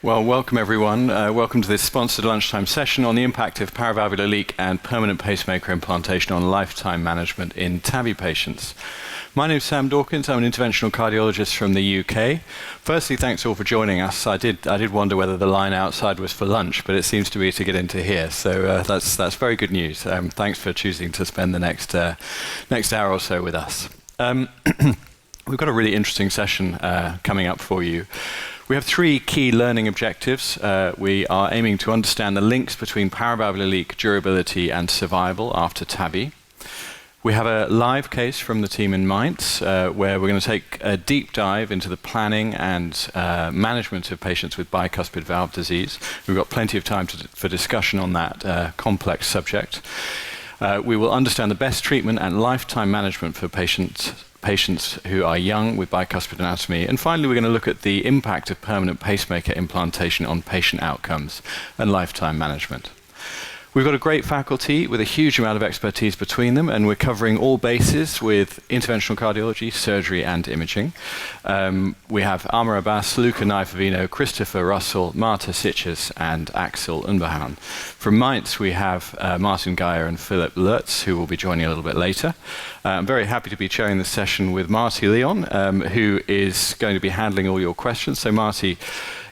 Well, welcome everyone. Welcome to this sponsored lunchtime session on the impact of paravalvular leak and permanent pacemaker implantation on lifetime management in TAVI patients. My name is Sam Dawkins. I'm an interventional cardiologist from the UK. Firstly, thanks all for joining us. I did wonder whether the line outside was for lunch, but it seems to be to get into here. So that's very good news. Thanks for choosing to spend the next hour or so with us. We've got a really interesting session coming up for you. We have three key learning objectives. We are aiming to understand the links between paravalvular leak, durability, and survival after TAVI. We have a live case from the team in Mainz, where we're going to take a deep dive into the planning and management of patients with bicuspid valve disease. We've got plenty of time for discussion on that complex subject. We will understand the best treatment and lifetime management for patients who are young with bicuspid anatomy. And finally, we're going to look at the impact of permanent pacemaker implantation on patient outcomes and lifetime management. We've got a great faculty with a huge amount of expertise between them, and we're covering all bases with interventional cardiology, surgery, and imaging. We have Amar Abbas, Luca Naifavino, Christopher Russell, Marta Sitches, and Axel Unbehaun. From Mainz, we have Martin Geyer and Philip Lutz, who will be joining a little bit later. I'm very happy to be chairing this session with Marty Leon, who is going to be handling all your questions. So Marty,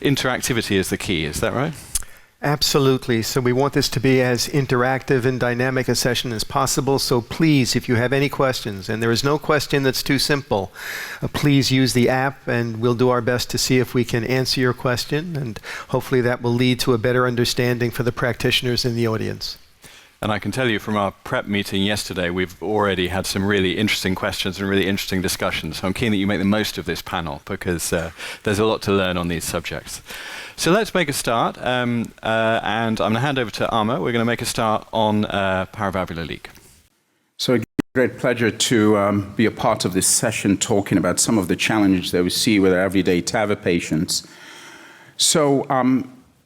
interactivity is the key, is that right? Absolutely. So we want this to be as interactive and dynamic a session as possible. So please, if you have any questions, and there is no question that's too simple, please use the app and we'll do our best to see if we can answer your question. And hopefully that will lead to a better understanding for the practitioners in the audience. And I can tell you from our prep meeting yesterday, we've already had some really interesting questions and really interesting discussions. So I'm keen that you make the most of this panel because there's a lot to learn on these subjects. So let's make a start. And I'm going to hand over to Amar. We're going to make a start on paravalvular leak. So a great pleasure to be a part of this session talking about some of the challenges that we see with our everyday TAVI patients. So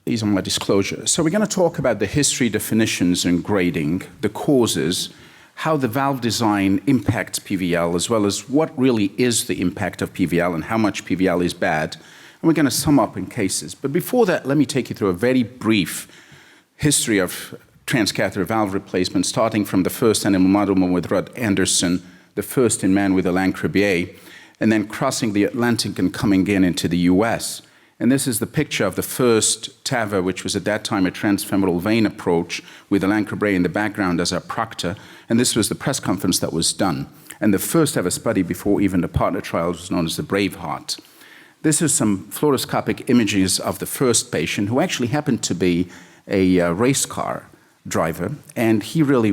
these are my disclosures. So we're going to talk about the history, definitions, and grading, the causes, how the valve design impacts PVL, as well as what really is the impact of PVL and how much PVL is bad. And we're going to sum up in cases. But before that, let me take you through a very brief history of transcatheter valve replacement, starting from the first animal model with Rod Anderson, the first in man with Alain-Crebier, and then crossing the Atlantic and coming into the US. And this is the picture of the first TAVI, which was at that time a transfemoral vein approach with Alain-Crebier in the background as our proctor. And this was the press conference that was done. And the first ever study before even the partner trials was known as the Braveheart. This is some fluoroscopic images of the first patient who actually happened to be a race car driver. And he really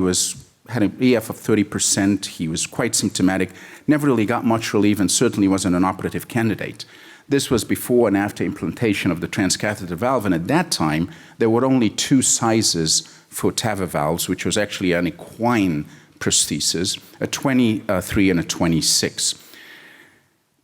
had an EF of 30%. He was quite symptomatic, never really got much relief, and certainly wasn't an operative candidate. This was before and after implantation of the transcatheter valve, and at that time, there were only two sizes for TAVI valves, which was actually an equine prosthesis, a 23 and a 26.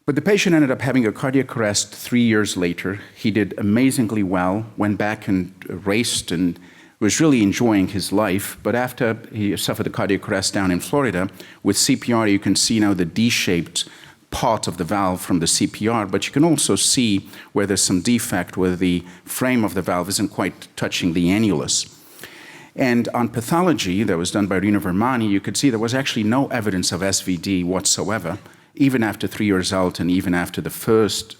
But the patient ended up having a cardiac arrest 3 years later. He did amazingly well, went back and raced and was really enjoying his life. But after he suffered a cardiac arrest down in Florida, with CPR, you can see now the D-shaped part of the valve from the CPR, but you can also see where there's some defect where the frame of the valve isn't quite touching the annulus. And on pathology that was done by Rino Vermani, you could see there was actually no evidence of SVD whatsoever, even after 3 years out and even after the first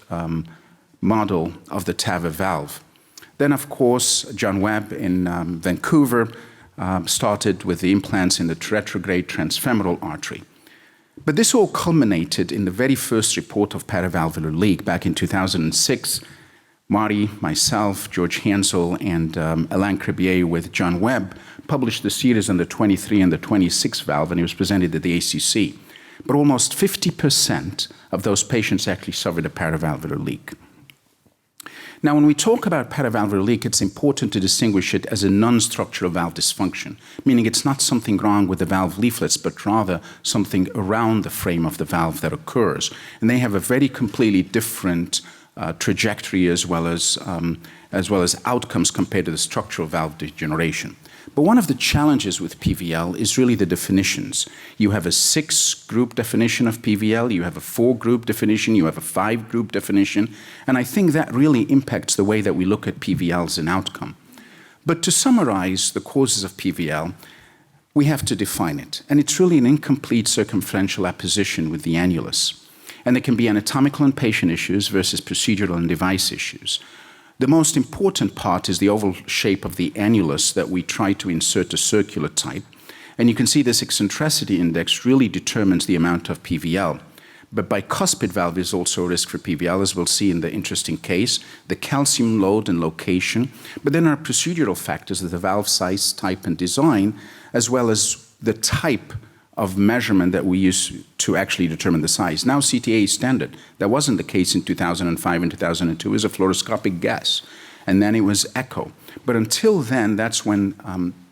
model of the TAVI valve. Then, of course, John Webb in Vancouver started with the implants in the retrograde transfemoral artery. But this all culminated in the very first report of paravalvular leak back in 2006. Marty, myself, George Hansel, and Alain-Crebier with John Webb published the series on the 23 and the 26 valve, and it was presented at the ACC. But almost 50% of those patients actually suffered a paravalvular leak. Now, when we talk about paravalvular leak, it's important to distinguish it as a non-structural valve dysfunction, meaning it's not something wrong with the valve leaflets, but rather something around the frame of the valve that occurs. And they have a very completely different trajectory as well as outcomes compared to the structural valve degeneration. But one of the challenges with PVL is really the definitions. You have a 6-group definition of PVL, you have a 4-group definition, you have a 5-group definition, and I think that really impacts the way that we look at PVL as an outcome. But to summarize the causes of PVL, we have to define it. And it's really an incomplete circumferential apposition with the annulus. And there can be anatomical and patient issues versus procedural and device issues. The most important part is the oval shape of the annulus that we try to insert a circular type. And you can see this eccentricity index really determines the amount of PVL. But bicuspid valve is also a risk for PVL, as we'll see in the interesting case, the calcium load and location. But then our procedural factors are the valve size, type, and design, as well as the type of measurement that we use to actually determine the size. Now CTA is standard. That wasn't the case in 2005 and 2002. It was a fluoroscopic guess. And then it was echo. But until then, that's when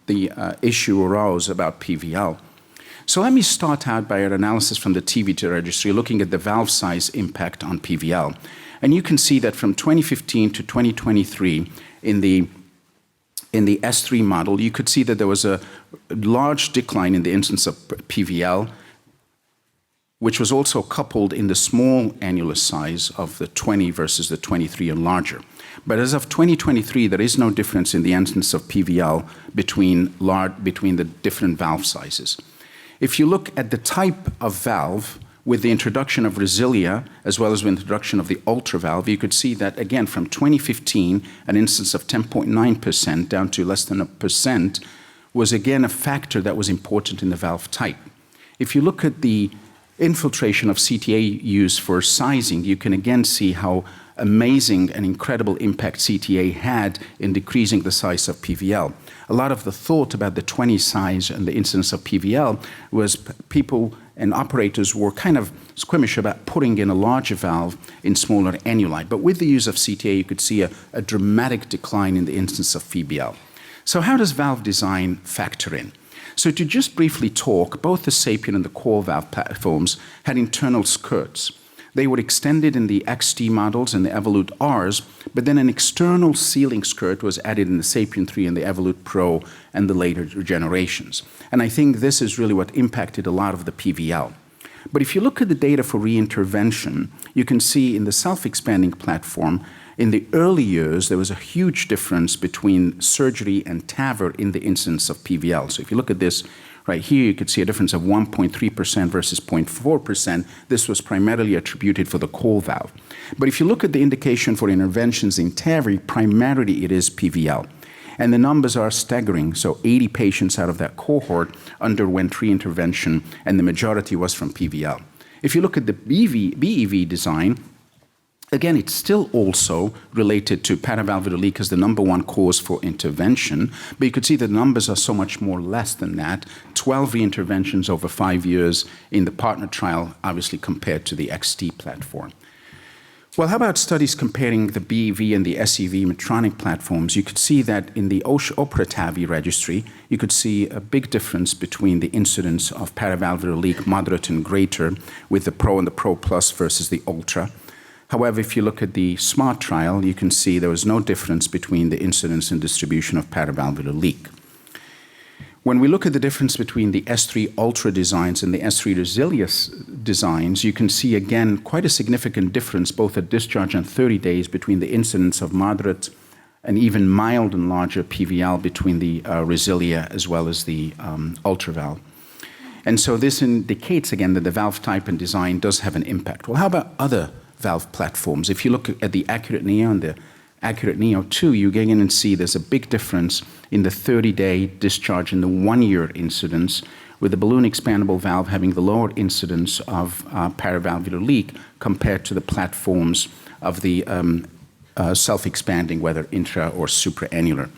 the issue arose about PVL. So let me start out by an analysis from the TAVI registry looking at the valve size impact on PVL. And you can see that from 2015 to 2023 in the S3 model, you could see that there was a large decline in the incidence of PVL, which was also coupled in the small annulus size of the 20 versus the 23 and larger. But as of 2023, there is no difference in the incidence of PVL between the different valve sizes. If you look at the type of valve, with the introduction of Resilia, as well as the introduction of the Ultra valve, you could see that, again, from 2015, an incidence of 10.9% down to less than 1% was, again, a factor that was important in the valve type. If you look at the infiltration of CTA used for sizing, you can again see how amazing and incredible impact CTA had in decreasing the size of PVL. A lot of the thought about the 20 size and the incidence of PVL was people and operators were kind of squeamish about putting in a larger valve in smaller annuli. But with the use of CTA, you could see a dramatic decline in the incidence of PVL. So how does valve design factor in? So to just briefly talk, both the SAPIEN and the core valve platforms had internal skirts. They were extended in the XT models and the Evolut Rs, but then an external sealing skirt was added in the SAPIEN 3 and the Evolut Pro and the later generations. And I think this is really what impacted a lot of the PVL. But if you look at the data for reintervention, you can see in the self-expanding platform, in the early years, there was a huge difference between surgery and TAVR in the incidence of PVL. So if you look at this right here, you could see a difference of 1.3% versus 0.4%. This was primarily attributed for the core valve. But if you look at the indication for interventions in TAVI, primarily it is PVL. And the numbers are staggering. So 80 patients out of that cohort underwent reintervention, and the majority was from PVL. If you look at the BEV design, again, it's still also related to paravalvular leak as the #1 cause for intervention, but you could see the numbers are so much more less than that. 12 reinterventions over 5 years in the partner trial, obviously compared to the XT platform. Well, how about studies comparing the BEV and the SEV Medtronic platforms? You could see that in the OPRA TAVI registry, you could see a big difference between the incidence of paravalvular leak, moderate and greater, with the Pro and the Pro Plus versus the Ultra. However, if you look at the SMART trial, you can see there was no difference between the incidence and distribution of paravalvular leak. When we look at the difference between the S3 Ultra designs and the S3 Resilia designs, you can see again quite a significant difference both at discharge and 30 days between the incidence of moderate and even mild and larger PVL between the Resilia as well as the Ultra valve. And so this indicates again that the valve type and design does have an impact. Well, how about other valve platforms? If you look at the Accurate Neo and the Accurate Neo 2, you get in and see there's a big difference in the 30-day discharge and the 1-year incidence, with the balloon expandable valve having the lower incidence of paravalvular leak compared to the platforms of the self-expanding, whether intra or supraannular.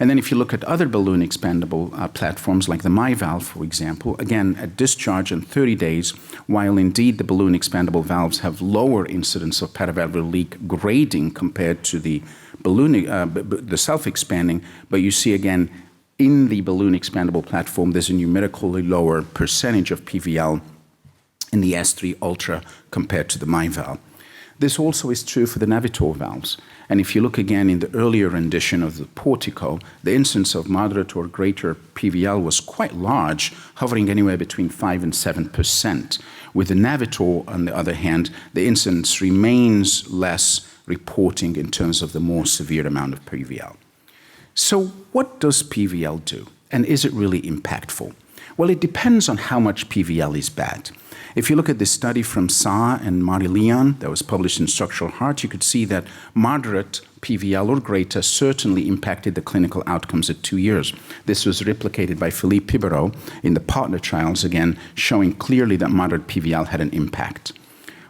And then if you look at other balloon expandable platforms like the MyValve, for example, again, at discharge in 30 days, while indeed the balloon expandable valves have lower incidence of paravalvular leak grading compared to the balloon, the self-expanding, but you see again, in the balloon expandable platform, there's a numerically lower percentage of PVL in the S3 Ultra compared to the MyValve. This also is true for the Navitor valves. And if you look again in the earlier rendition of the Portico, the incidence of moderate or greater PVL was quite large, hovering anywhere between 5 and 7%. With the Navitor, on the other hand, the incidence remains less, reporting in terms of the more severe amount of PVL. So what does PVL do? And is it really impactful? Well, it depends on how much PVL is bad. If you look at this study from Sa and Marie Leon that was published in Structural Heart, you could see that moderate PVL or greater certainly impacted the clinical outcomes at 2 years. This was replicated by Philippe Pibereau in the partner trials, again, showing clearly that moderate PVL had an impact.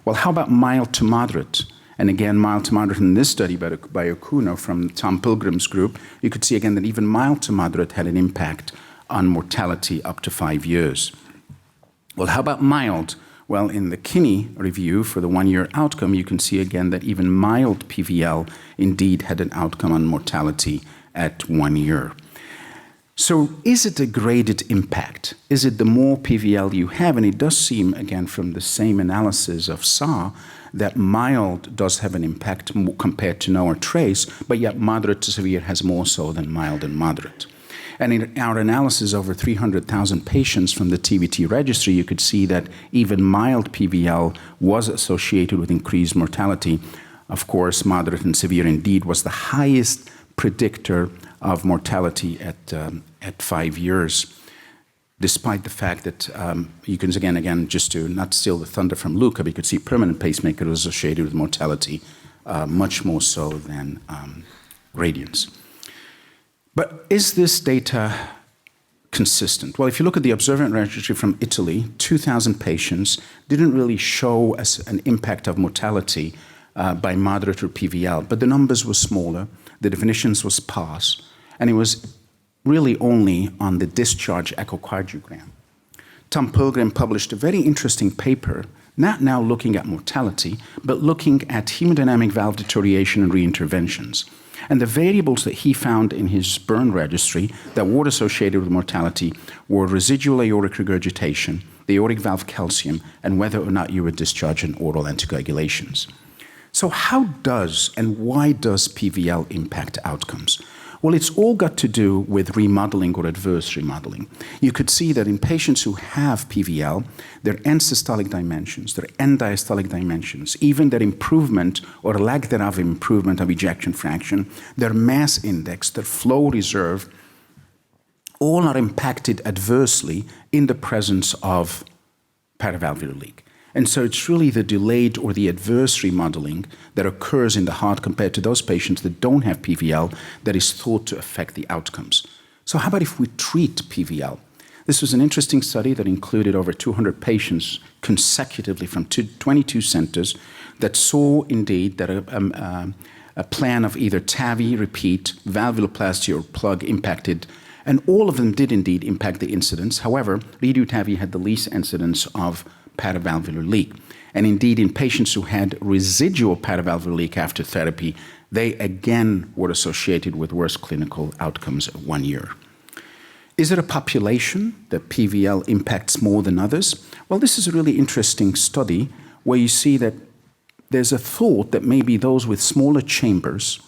Well, how about mild to moderate? And again, mild to moderate in this study by Okuno from Tom Pilgrim's group, you could see again that even mild to moderate had an impact on mortality up to 5 years. Well, how about mild? Well, in the Kinney review for the 1-year outcome, you can see again that even mild PVL indeed had an outcome on mortality at 1 year. So is it a graded impact? Is it the more PVL you have? And it does seem, again, from the same analysis of Sa, that mild does have an impact compared to no or trace, but yet moderate to severe has more so than mild and moderate. And in our analysis over 300,000 patients from the TVT registry, you could see that even mild PVL was associated with increased mortality. Of course, moderate and severe indeed was the highest predictor of mortality at 5 years, despite the fact that you can, again, just to not steal the thunder from Luca, but you could see permanent pacemaker was associated with mortality much more so than gradients. But is this data consistent? Well, if you look at the observant registry from Italy, 2,000 patients didn't really show us an impact of mortality by moderate or PVL, but the numbers were smaller, the definitions was sparse, and it was really only on the discharge echocardiogram. Tom Pilgrim published a very interesting paper, not now looking at mortality, but looking at hemodynamic valve deterioration and reinterventions. And the variables that he found in his burn registry that were associated with mortality were residual aortic regurgitation, the aortic valve calcium, and whether or not you were discharging oral anticoagulations. So how does and why does PVL impact outcomes? Well, it's all got to do with remodeling or adverse remodeling. You could see that in patients who have PVL, their end systolic dimensions, their end diastolic dimensions, even their improvement or lack thereof improvement of ejection fraction, their mass index, their flow reserve, all are impacted adversely in the presence of paravalvular leak. And so it's really the delayed or the adverse remodeling that occurs in the heart compared to those patients that don't have PVL that is thought to affect the outcomes. So how about if we treat PVL? This was an interesting study that included over 200 patients consecutively from 22 centers that saw indeed that a plan of either TAVI, repeat, valvuloplasty, or plug impacted, and all of them did indeed impact the incidence. However, redo TAVI had the least incidence of paravalvular leak. And indeed, in patients who had residual paravalvular leak after therapy, they again were associated with worse clinical outcomes at 1 year. Is it a population that PVL impacts more than others? Well, this is a really interesting study where you see that there's a thought that maybe those with smaller chambers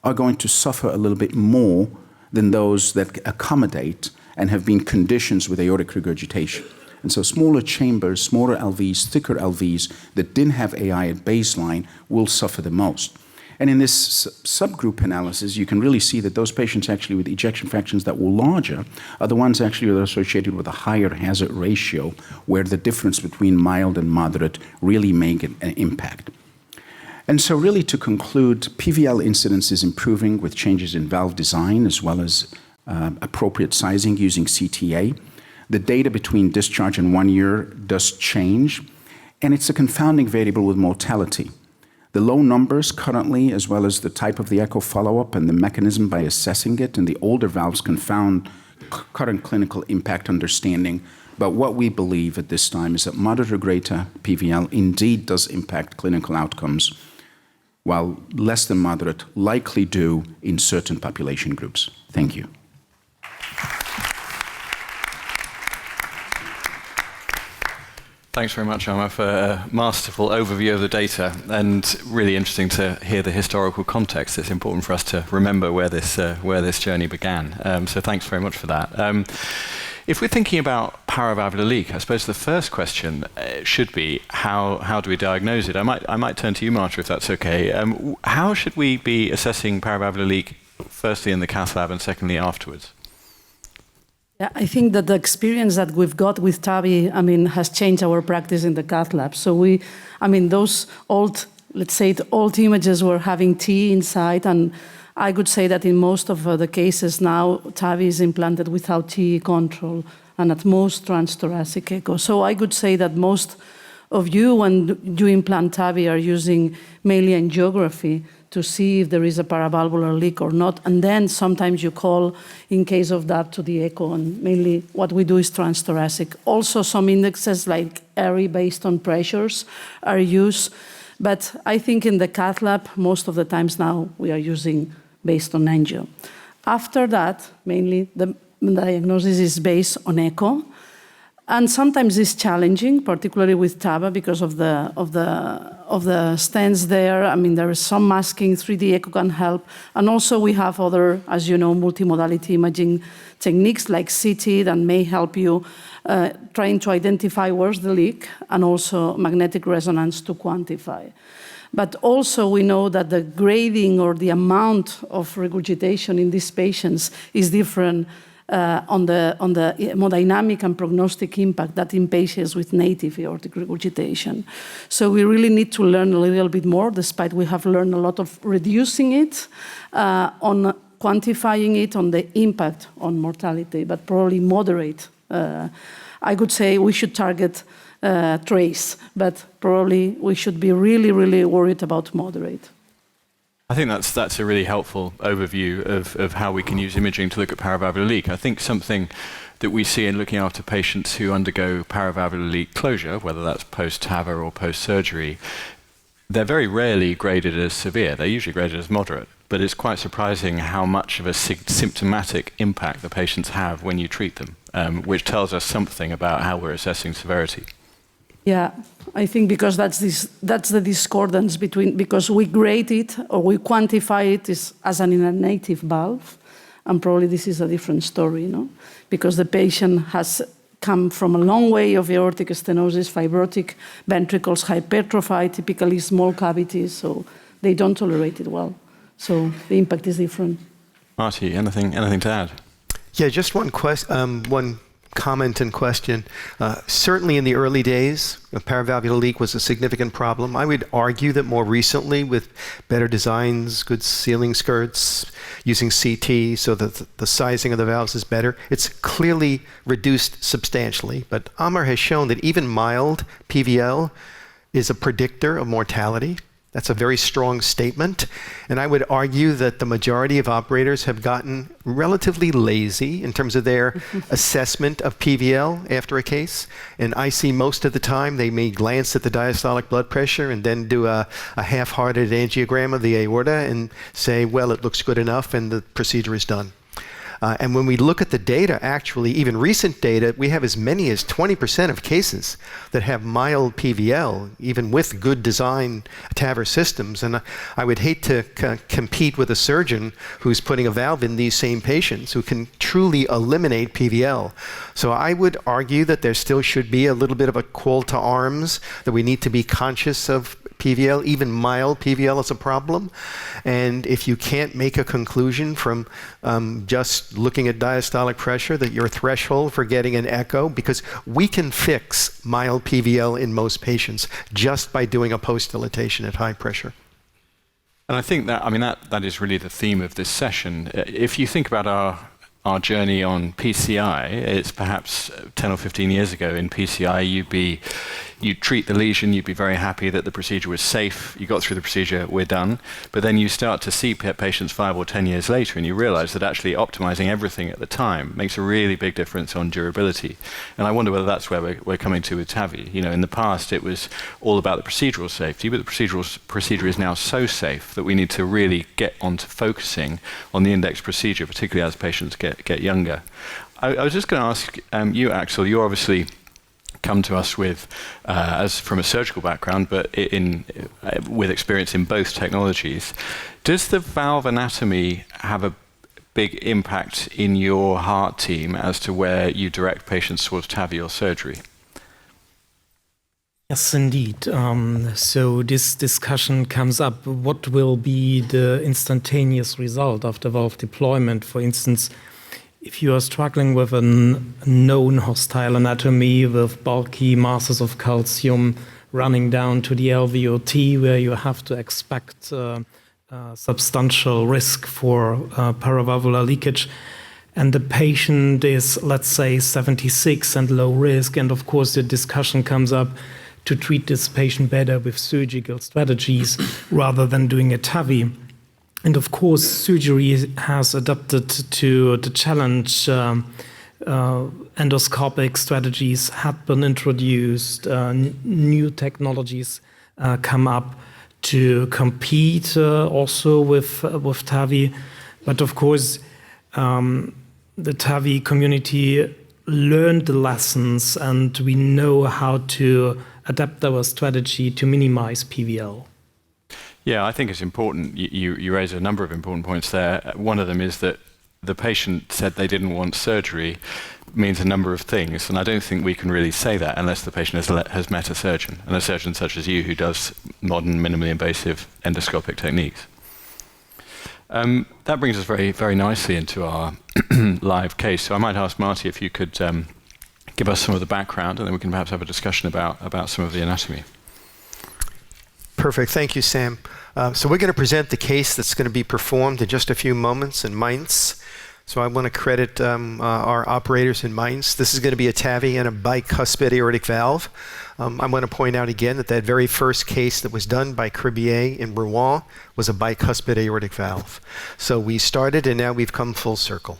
are going to suffer a little bit more than those that accommodate and have been conditioned with aortic regurgitation. And so smaller chambers, smaller LVs, thicker LVs that didn't have AI at baseline will suffer the most. And in this subgroup analysis, you can really see that those patients actually with ejection fractions that were larger are the ones actually that are associated with a higher hazard ratio, where the difference between mild and moderate really make an impact. And so really to conclude, PVL incidence is improving with changes in valve design as well as appropriate sizing using CTA. The data between discharge and 1 year does change, and it's a confounding variable with mortality. The low numbers currently, as well as the type of the echo follow-up and the mechanism by assessing it, and the older valves confound current clinical impact understanding. But what we believe at this time is that moderate or greater PVL indeed does impact clinical outcomes, while less than moderate likely do in certain population groups. Thank you. Thanks very much, Amar, for a masterful overview of the data, and really interesting to hear the historical context. It's important for us to remember where this journey began. So thanks very much for that. If we're thinking about paravalvular leak, I suppose the first question should be how do we diagnose it? I might turn to you, Marta, if that's okay. How should we be assessing paravalvular leak, firstly in the cath lab and secondly afterwards? Yeah, I think that the experience that we've got with TAVI, has changed our practice in the cath lab. So those old, let's say, the old images were having T inside, and I could say that in most of the cases now, TAVI is implanted without T control, and at most transthoracic echo. So I could say that most of you, when you implant TAVI, are using mainly angiography to see if there is a paravalvular leak or not. And then sometimes you call, in case of that, to the echo. And mainly what we do is transthoracic. Also, some indexes like ARI based on pressures are used. But I think in the cath lab, most of the times now, we are using based on angio. After that, mainly the diagnosis is based on echo. And sometimes it's challenging, particularly with TAVI, because of the stents there. There is some masking, 3D echo can help. And also we have other, as you know, multimodality imaging techniques like CT that may help you trying to identify where's the leak, and also magnetic resonance to quantify. But also we know that the grading or the amount of regurgitation in these patients is different on the hemodynamic and prognostic impact that in patients with native aortic regurgitation. So we really need to learn a little bit more, despite we have learned a lot of reducing it, on quantifying it, on the impact on mortality, but probably moderate. I could say we should target trace, but probably we should be really, really worried about moderate. I think that's a really helpful overview of how we can use imaging to look at paravalvular leak. I think something that we see in looking after patients who undergo paravalvular leak closure, whether that's post-TAVR or post-surgery, they're very rarely graded as severe. They're usually graded as moderate. But it's quite surprising how much of a symptomatic impact the patients have when you treat them, which tells us something about how we're assessing severity. Yeah, I think because that's the discordance between, because we grade it or we quantify it as an innervative valve, and probably this is a different story, because the patient has come from a long way of aortic stenosis, fibrotic ventricles, hypertrophy, typically small cavities, so they don't tolerate it well. So the impact is different. Marty, anything to add? Yeah, just one comment and question. Certainly in the early days, paravalvular leak was a significant problem. I would argue that more recently, with better designs, good sealing skirts, using CT so that the sizing of the valves is better, it's clearly reduced substantially. But Amar has shown that even mild PVL is a predictor of mortality. That's a very strong statement. And I would argue that the majority of operators have gotten relatively lazy in terms of their assessment of PVL after a case. And I see most of the time they may glance at the diastolic blood pressure and then do a half-hearted angiogram of the aorta and say, well, it looks good enough, and the procedure is done. And when we look at the data, actually, even recent data, we have as many as 20% of cases that have mild PVL, even with good design TAVR systems. And I would hate to compete with a surgeon who's putting a valve in these same patients who can truly eliminate PVL. So I would argue that there still should be a little bit of a call to arms, that we need to be conscious of PVL. Even mild PVL is a problem. And if you can't make a conclusion from just looking at diastolic pressure, that your threshold for getting an echo, because we can fix mild PVL in most patients just by doing a post-dilatation at high pressure. And I think that is really the theme of this session. If you think about our journey on PCI, it's perhaps 10 or 15 years ago in PCI, you'd treat the lesion, you'd be very happy that the procedure was safe, you got through the procedure, we're done. But then you start to see patients 5 or 10 years later and you realize that actually optimizing everything at the time makes a really big difference on durability. And I wonder whether that's where we're coming to with TAVI. In the past it was all about the procedural safety, but the procedure is now so safe that we need to really get onto focusing on the index procedure, particularly as patients get younger. I was just going to ask you, Axel, you're obviously come to us with, as from a surgical background, but with experience in both technologies. Does the valve anatomy have a big impact in your heart team as to where you direct patients towards TAVI or surgery? Yes, indeed. So this discussion comes up. What will be the instantaneous result of the valve deployment? For instance, if you are struggling with a known hostile anatomy with bulky masses of calcium running down to the LVOT, where you have to expect substantial risk for paravalvular leakage, and the patient is, let's say, 76 and low risk, and of course the discussion comes up to treat this patient better with surgical strategies rather than doing a TAVI. And of course, surgery has adapted to the challenge. Endoscopic strategies have been introduced, new technologies come up to compete also with TAVI. But of course, the TAVI community learned the lessons, and we know how to adapt our strategy to minimize PVL. Yeah, I think it's important. You raise a number of important points there. One of them is that the patient said they didn't want surgery means a number of things, and I don't think we can really say that unless the patient has met a surgeon, and a surgeon such as you who does modern minimally invasive endoscopic techniques. That brings us very, very nicely into our live case. So I might ask Marty if you could give us some of the background, and then we can perhaps have a discussion about some of the anatomy. Perfect. Thank you, Sam. So we're going to present the case that's going to be performed in just a few moments in Mainz. So I want to credit our operators in Mainz. This is going to be a TAVI and a bicuspid aortic valve. I want to point out again that very first case that was done by Cribier in Rouen was a bicuspid aortic valve. So we started, and now we've come full circle.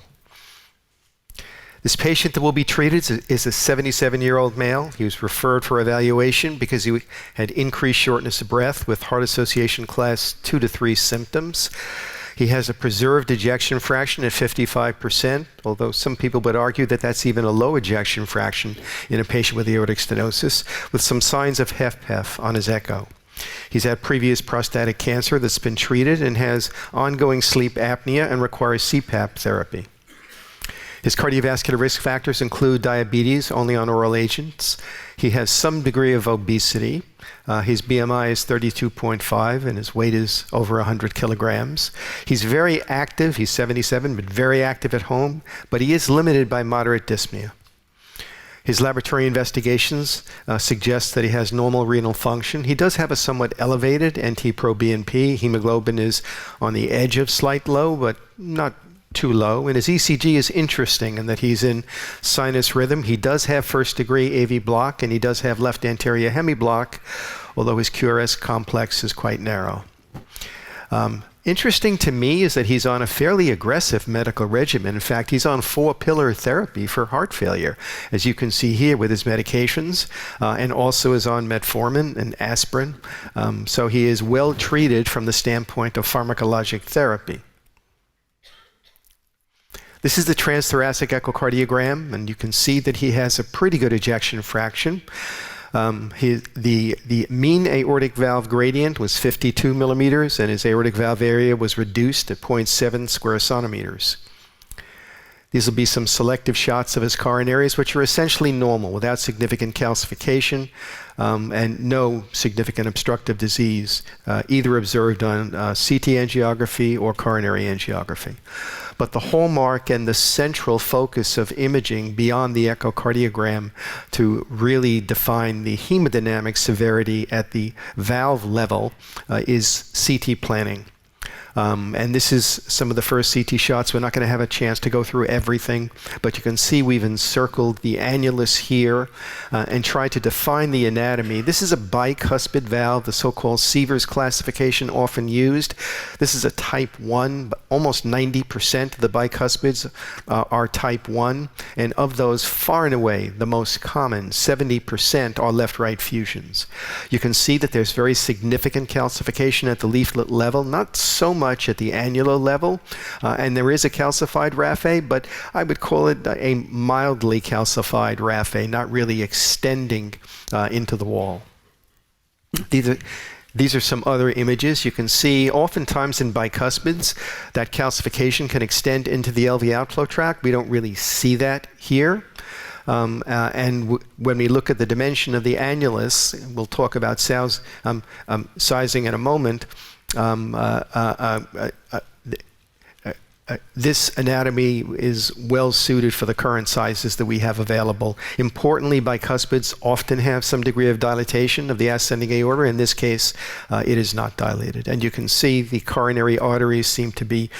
This patient that will be treated is a 77-year-old male. He was referred for evaluation because he had increased shortness of breath with heart association class 2 to 3 symptoms. He has a preserved ejection fraction at 55%, although some people would argue that that's even a low ejection fraction in a patient with aortic stenosis, with some signs of HFpEF on his echo. He's had previous prostatic cancer that's been treated and has ongoing sleep apnea and requires CPAP therapy. His cardiovascular risk factors include diabetes, only on oral agents. He has some degree of obesity. His BMI is 32.5 and his weight is over 100 kilograms. He's very active. He's 77, but very active at home, but he is limited by moderate dyspnea. His laboratory investigations suggest that he has normal renal function. He does have a somewhat elevated NT-proBNP. Hemoglobin is on the edge of slight low, but not too low, and his ECG is interesting in that he's in sinus rhythm. He does have first degree AV block, and he does have left anterior hemiblock, although his QRS complex is quite narrow. Interesting to me is that he's on a fairly aggressive medical regimen. In fact, he's on 4-pillar therapy for heart failure, as you can see here with his medications, and also is on metformin and aspirin. So he is well treated from the standpoint of pharmacologic therapy. This is the transthoracic echocardiogram, and you can see that he has a pretty good ejection fraction. The mean aortic valve gradient was 52 millimeters, and his aortic valve area was reduced at 0.7 square centimeters. These will be some selective shots of his coronaries, which are essentially normal, without significant calcification and no significant obstructive disease, either observed on CT angiography or coronary angiography. But the hallmark and the central focus of imaging beyond the echocardiogram to really define the hemodynamic severity at the valve level is CT planning. And this is some of the first CT shots. We're not going to have a chance to go through everything, but you can see we've encircled the annulus here and tried to define the anatomy. This is a bicuspid valve, the so-called Sievers classification often used. This is a type 1, but almost 90% of the bicuspids are type 1, and of those, far and away, the most common, 70%, are left-right fusions. You can see that there's very significant calcification at the leaflet level, not so much much at the annular level, and there is a calcified raphe, but I would call it a mildly calcified raphe, not really extending into the wall. These are some other images. You can see oftentimes in bicuspids that calcification can extend into the LV outflow tract. We don't really see that here. When we look at the dimension of the annulus, we'll talk about sizing in a moment, this anatomy is well suited for the current sizes that we have available. Importantly, bicuspids often have some degree of dilatation of the ascending aorta. In this case, it is not dilated. And you can see the coronary arteries seem to be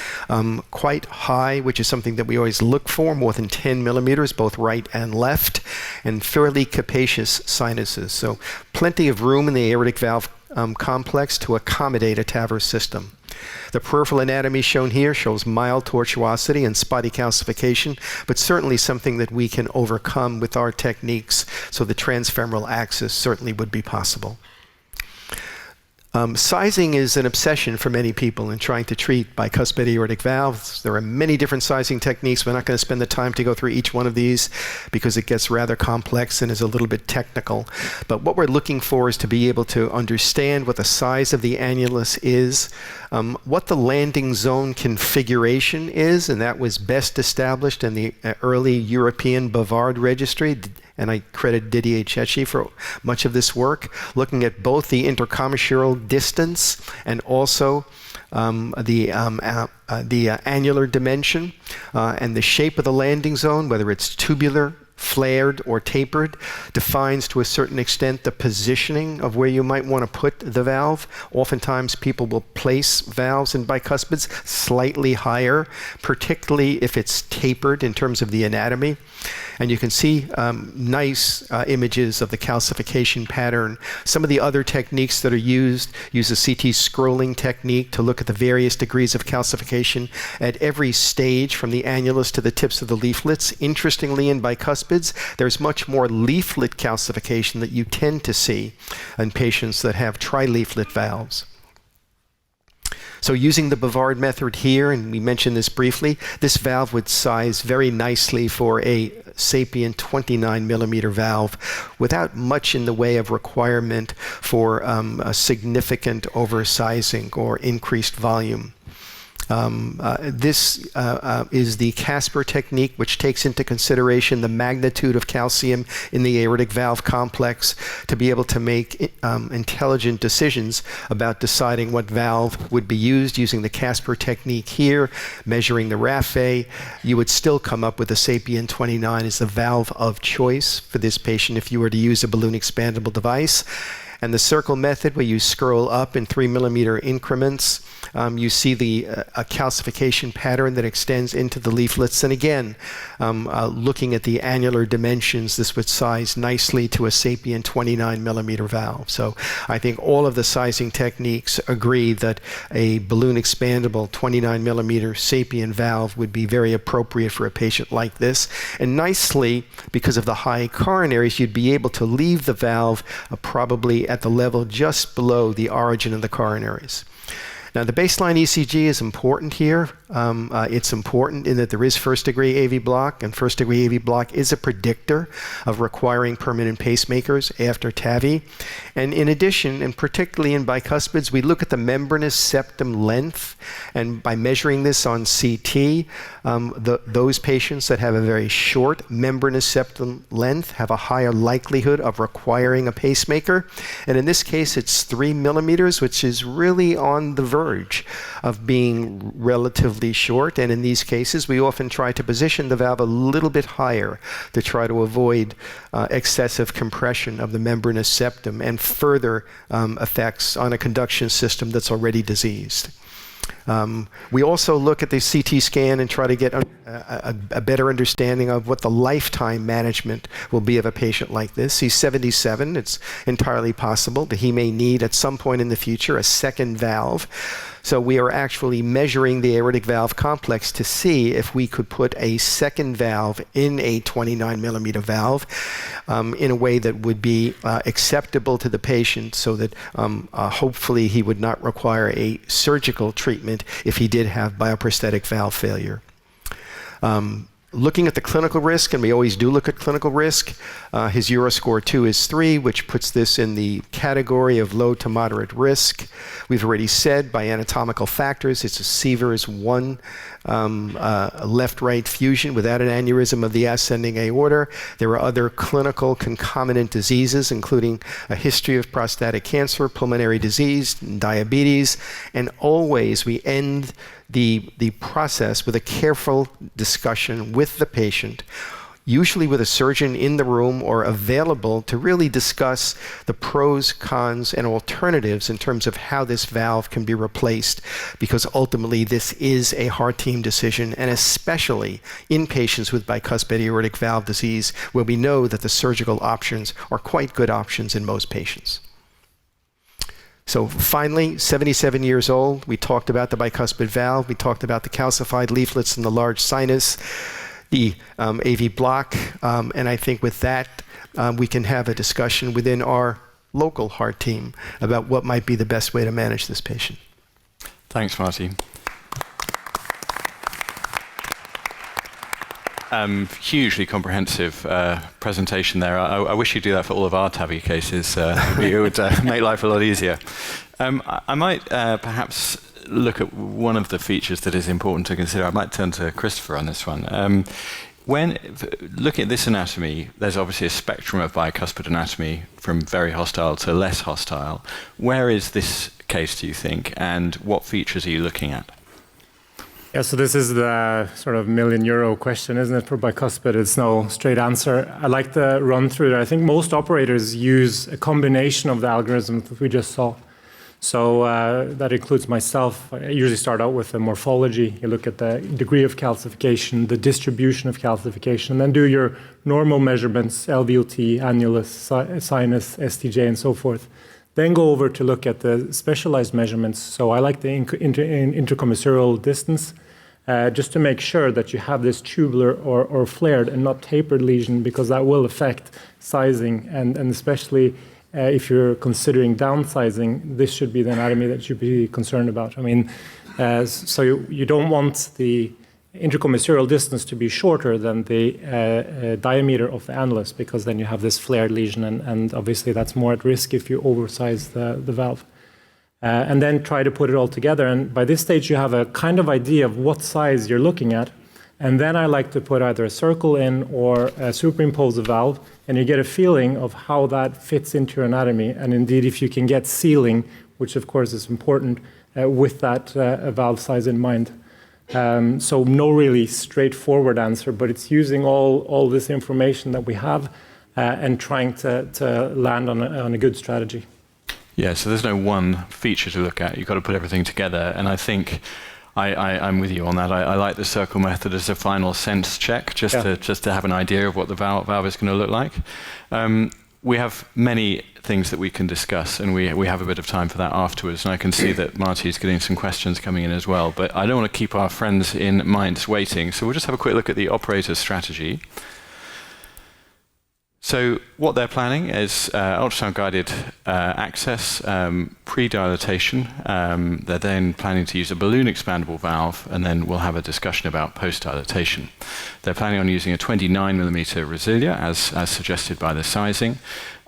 quite high, which is something that we always look for, more than 10 millimeters, both right and left, and fairly capacious sinuses. So plenty of room in the aortic valve complex to accommodate a TAVR system. The peripheral anatomy shown here shows mild tortuosity and spotty calcification, but certainly something that we can overcome with our techniques, so the transfemoral axis certainly would be possible. Sizing is an obsession for many people in trying to treat bicuspid aortic valves. There are many different sizing techniques. We're not going to spend the time to go through each one of these because it gets rather complex and is a little bit technical. But what we're looking for is to be able to understand what the size of the annulus is, what the landing zone configuration is, and that was best established in the early European Bavard registry, and I credit Didier Cecchi for much of this work, looking at both the intercommissural distance and also the annular dimension and the shape of the landing zone, whether it's tubular, flared, or tapered, defines to a certain extent the positioning of where you might want to put the valve. Oftentimes people will place valves in bicuspids slightly higher, particularly if it's tapered in terms of the anatomy. And you can see nice images of the calcification pattern. Some of the other techniques that are used use a CT scrolling technique to look at the various degrees of calcification at every stage from the annulus to the tips of the leaflets. Interestingly, in bicuspids, there's much more leaflet calcification that you tend to see in patients that have trileaflet valves. So using the Bavard method here, and we mentioned this briefly, this valve would size very nicely for a SAPIEN 29 millimeter valve without much in the way of requirement for a significant oversizing or increased volume. This is the Casper technique, which takes into consideration the magnitude of calcium in the aortic valve complex to be able to make intelligent decisions about deciding what valve would be used. Using the Casper technique here, measuring the raphe, you would still come up with the SAPIEN 29 as the valve of choice for this patient if you were to use a balloon expandable device. And the circle method, where you scroll up in 3 millimeter increments, you see the calcification pattern that extends into the leaflets. And again, looking at the annular dimensions, this would size nicely to a SAPIEN 29 millimeter valve. So I think all of the sizing techniques agree that a balloon expandable 29 millimeter SAPIEN valve would be very appropriate for a patient like this. And nicely, because of the high coronaries, you'd be able to leave the valve probably at the level just below the origin of the coronaries. Now, the baseline ECG is important here. It's important in that there is first-degree AV block, and first-degree AV block is a predictor of requiring permanent pacemakers after TAVI. And in addition, and particularly in bicuspids, we look at the membranous septum length, and by measuring this on CT, those patients that have a very short membranous septum length have a higher likelihood of requiring a pacemaker. And in this case, it's 3 millimeters, which is really on the verge of being relatively short. And in these cases, we often try to position the valve a little bit higher to try to avoid excessive compression of the membranous septum and further effects on a conduction system that's already diseased. We also look at the CT scan and try to get a better understanding of what the lifetime management will be of a patient like this. He's 77. It's entirely possible that he may need at some point in the future a second valve. So we are actually measuring the aortic valve complex to see if we could put a second valve in a 29 millimeter valve in a way that would be acceptable to the patient, so that hopefully he would not require a surgical treatment if he did have bioprosthetic valve failure. Looking at the clinical risk, and we always do look at clinical risk, his Euroscore 2 is 3, which puts this in the category of low to moderate risk. We've already said by anatomical factors, it's a Sievers 1 left-right fusion without an aneurysm of the ascending aorta. There are other clinical concomitant diseases, including a history of prostatic cancer, pulmonary disease, diabetes, and always we end the process with a careful discussion with the patient, usually with a surgeon in the room or available to really discuss the pros, cons, and alternatives in terms of how this valve can be replaced, because ultimately this is a heart team decision, and especially in patients with bicuspid aortic valve disease, where we know that the surgical options are quite good options in most patients. So finally, 77 years old, we talked about the bicuspid valve, we talked about the calcified leaflets in the large sinus, the AV block, and I think with that, we can have a discussion within our local heart team about what might be the best way to manage this patient. Thanks, Marty. Hugely comprehensive presentation there. I wish you'd do that for all of our TAVI cases. It would make life a lot easier. I might perhaps look at one of the features that is important to consider. I might turn to Christopher on this one. When looking at this anatomy, there's obviously a spectrum of bicuspid anatomy from very hostile to less hostile. Where is this case, do you think, and what features are you looking at? Yeah, so this is the sort of €1 million question, isn't it, for bicuspid? It's no straight answer. I like the run through there. I think most operators use a combination of the algorithms that we just saw. So that includes myself. I usually start out with the morphology. You look at the degree of calcification, the distribution of calcification, and then do your normal measurements, LVOT, annulus, sinus, STJ, and so forth. Then go over to look at the specialized measurements. So I like the intercommissural distance, just to make sure that you have this tubular or flared and not tapered lesion, because that will affect sizing, and especially if you're considering downsizing, this should be the anatomy that you should be concerned about. I mean, so you don't want the intercommissural distance to be shorter than the diameter of the annulus, because then you have this flared lesion, and obviously that's more at risk if you oversize the valve. And then try to put it all together, and by this stage you have a kind of idea of what size you're looking at, and then I like to put either a circle in or superimpose a valve, and you get a feeling of how that fits into your anatomy, and indeed if you can get sealing, which of course is important, with that valve size in mind. So no really straightforward answer, but it's using all this information that we have and trying to land on a good strategy. Yeah, so there's no one feature to look at. You've got to put everything together, and I think I'm with you on that. I like the circle method as a final sense check, just to have an idea of what the valve is going to look like. We have many things that we can discuss, and we have a bit of time for that afterwards. And I can see that Marty's getting some questions coming in as well. But I don't want to keep our friends in Mainz waiting, so we'll just have a quick look at the operator's strategy. So what they're planning is ultrasound-guided access, pre-dilatation. They're then planning to use a balloon expandable valve, and then we'll have a discussion about post-dilatation. They're planning on using a 29 millimeter Resilia, as suggested by the sizing,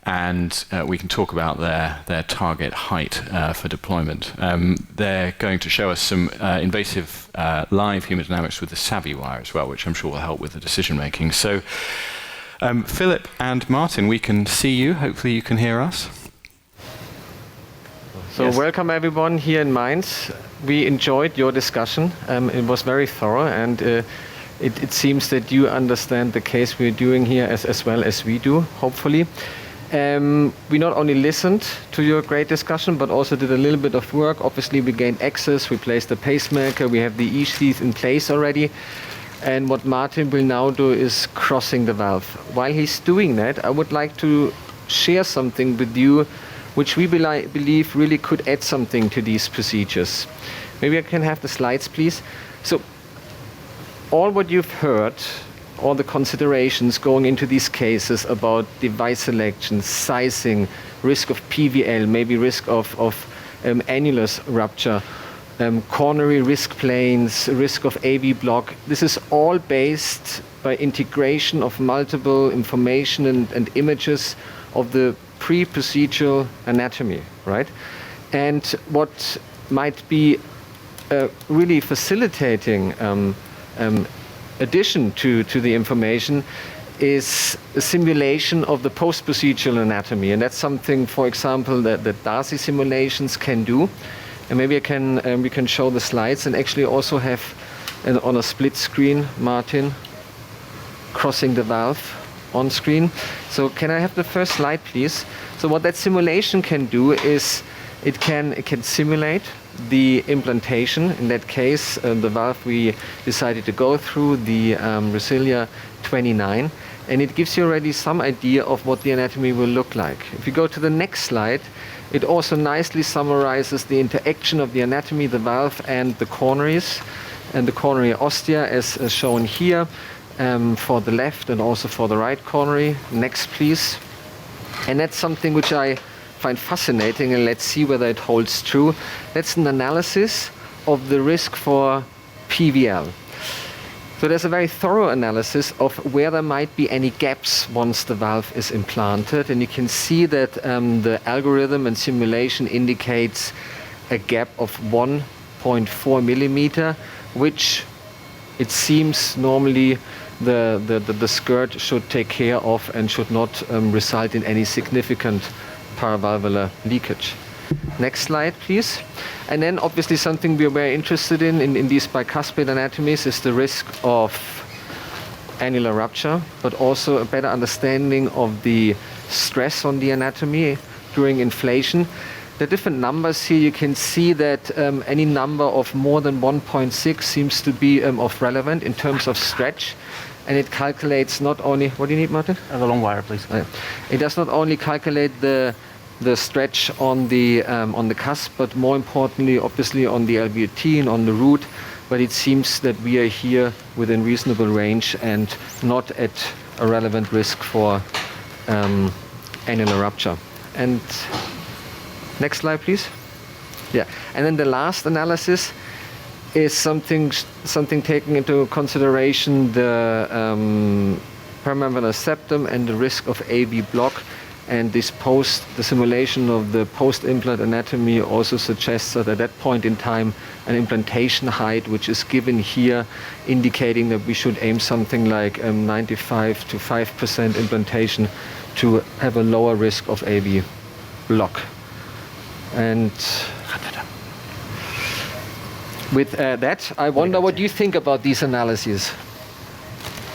and we can talk about their target height for deployment. They're going to show us some invasive live hemodynamics with the TAVI wire as well, which I'm sure will help with the decision-making. So. Philip and Martin, we can see you. Hopefully you can hear us. So yes. Welcome everyone here in Mainz. We enjoyed your discussion. It was very thorough, and it seems that you understand the case we're doing here as well as we do, hopefully. We not only listened to your great discussion, but also did a little bit of work. Obviously we gained access, we placed the pacemaker, we have the E-sheath in place already. And what Martin will now do is crossing the valve. While he's doing that, I would like to share something with you which we believe really could add something to these procedures. Maybe I can have the slides, please. So all what you've heard, all the considerations going into these cases about device selection, sizing, risk of PVL, maybe risk of annulus rupture, coronary risk planes, risk of AV block. This is all based by integration of multiple information and images of the pre-procedural anatomy, right? And what might be really facilitating addition to the information is a simulation of the post-procedural anatomy. And that's something, for example, that Darcy simulations can do. And maybe we can show the slides and actually also have on a split screen, Martin, crossing the valve on screen. So can I have the first slide, please? So what that simulation can do is it can simulate the implantation. In that case, the valve we decided to go through, the Resilia 29, and it gives you already some idea of what the anatomy will look like. If you go to the next slide, it also nicely summarizes the interaction of the anatomy, the valve, and the coronaries, and the coronary ostia as shown here for the left and also for the right coronary. Next, please. And that's something which I find fascinating, and let's see whether it holds true. That's an analysis of the risk for PVL. So there's a very thorough analysis of where there might be any gaps once the valve is implanted, and you can see that the algorithm and simulation indicates a gap of 1.4 millimeter, which it seems normally the skirt should take care of and should not result in any significant paravalvular leakage. Next slide, please. And then obviously something we're very interested in these bicuspid anatomies is the risk of annular rupture, but also a better understanding of the stress on the anatomy during inflation. The different numbers here, you can see that any number of more than 1.6 seems to be of relevant in terms of stretch. And it calculates not only, what do you need, Martin? The long wire, please. It does not only calculate the stretch on the cusp, but more importantly, obviously, on the LVOT and on the root. But it seems that we are here within reasonable range and not at a relevant risk for annular rupture. And next slide, please. Yeah, and then the last analysis is something taking into consideration the paravalvular septum and the risk of AV block. And the simulation of the post-implant anatomy also suggests that at that point in time, an implantation height, which is given here, indicating that we should aim something like 95 to 5% implantation to have a lower risk of AV block. And with that, I wonder what you think about these analyses.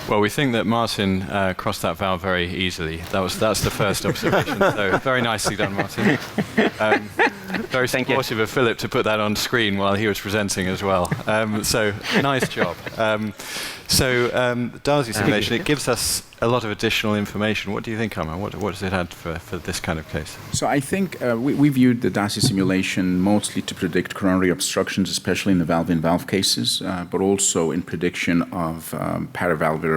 Well, we think that Martin crossed that valve very easily. That's the first observation. So very nicely done, Martin. Very supportive of Philip to put that on screen while he was presenting as well. So nice job. Darcy simulation, it gives us a lot of additional information. What do you think, Arman? What does it add for this kind of case? So I think we viewed the Darcy simulation mostly to predict coronary obstructions, especially in the valve-in-valve cases, but also in prediction of paravalvular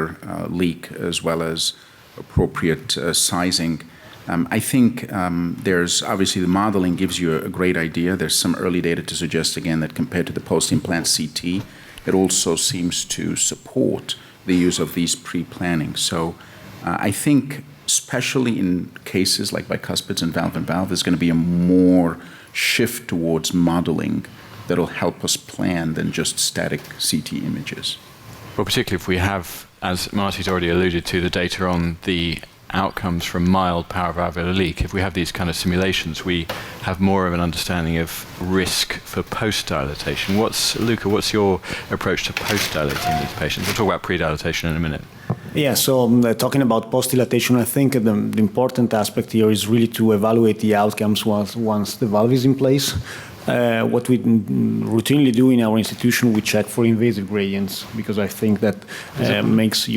leak as well as appropriate sizing. I think there's obviously the modeling gives you a great idea. There's some early data to suggest, again, that compared to the post-implant CT, it also seems to support the use of these pre-planning. So I think especially in cases like bicuspids and valve-in-valve, there's going to be a more shift towards modeling that will help us plan than just static CT images. Well, particularly if we have, as Marty's already alluded to, the data on the outcomes from mild paravalvular leak. If we have these kind of simulations, we have more of an understanding of risk for post-dilatation. Luca, what's your approach to post-dilating these patients? We'll talk about pre-dilatation in a minute. Yeah, so talking about post-dilatation, I think the important aspect here is really to evaluate the outcomes once the valve is in place. What we routinely do in our institution, we check for invasive gradients, because I think that makes,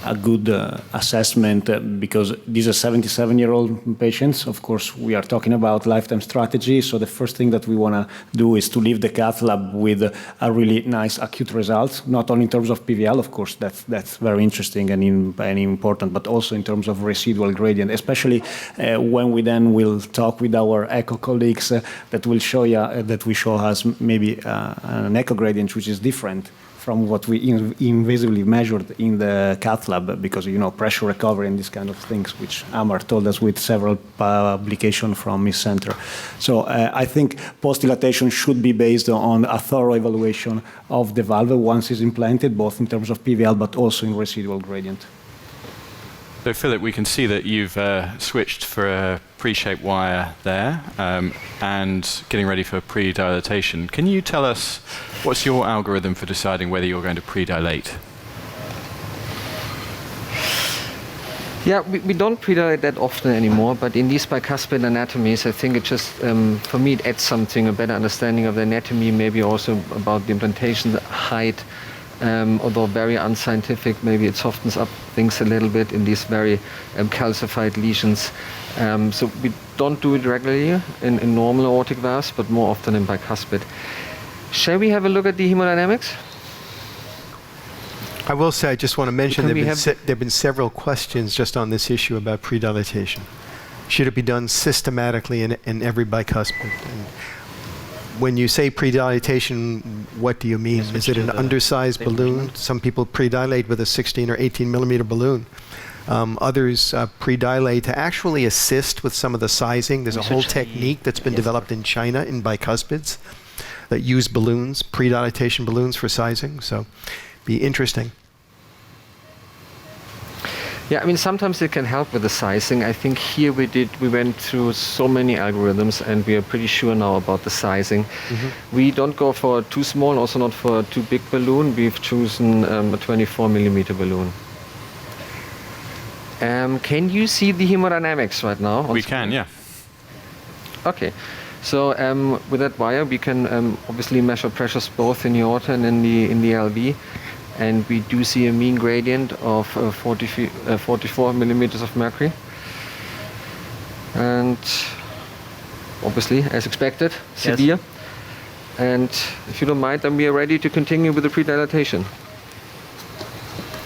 a good assessment because these are 77-year-old patients. Of course, we are talking about lifetime strategy. So the first thing that we want to do is to leave the cath lab with a really nice acute result, not only in terms of PVL, of course, that's very interesting and important, but also in terms of residual gradient, especially when we then will talk with our echo colleagues that will show you that we show us maybe an echo gradient which is different from what we invisibly measured in the cath lab, because pressure recovery and these kind of things, which Amar told us with several publications from his center. So I think post-dilatation should be based on a thorough evaluation of the valve once it's implanted, both in terms of PVL but also in residual gradient. So Philip, we can see that you've switched for a pre-shaped wire there and getting ready for pre-dilatation. Can you tell us what's your algorithm for deciding whether you're going to pre-dilate? Yeah, we don't predilate that often anymore, but in these bicuspid anatomies, I think it just, for me, it adds something, a better understanding of the anatomy, maybe also about the implantation height. Although very unscientific, maybe it softens up things a little bit in these very calcified lesions. So we don't do it regularly in normal aortic valves, but more often in bicuspid. Shall we have a look at the hemodynamics? I will say, I just want to mention there have been several questions just on this issue about pre-dilatation. Should it be done systematically in every bicuspid? And when you say pre-dilatation, what do you mean? Is it an undersized balloon? Some people pre-dilate with a 16 or 18 millimeter balloon. Others pre-dilate to actually assist with some of the sizing. There's a whole technique that's been developed in China in bicuspids that use balloons, pre-dilatation balloons for sizing. So be interesting. Yeah, I mean, sometimes it can help with the sizing. I think here we went through so many algorithms and we are pretty sure now about the sizing. Mm-hmm. We don't go for too small, also not for too big balloon. We've chosen a 24 millimeter balloon. Can you see the hemodynamics right now? We can, yeah. Okay. So with that wire, we can obviously measure pressures both in the aorta and in the LV. And we do see a mean gradient of 44 millimeters of mercury. And obviously, as expected, severe. Yes. And if you don't mind, then we are ready to continue with the pre-dilatation.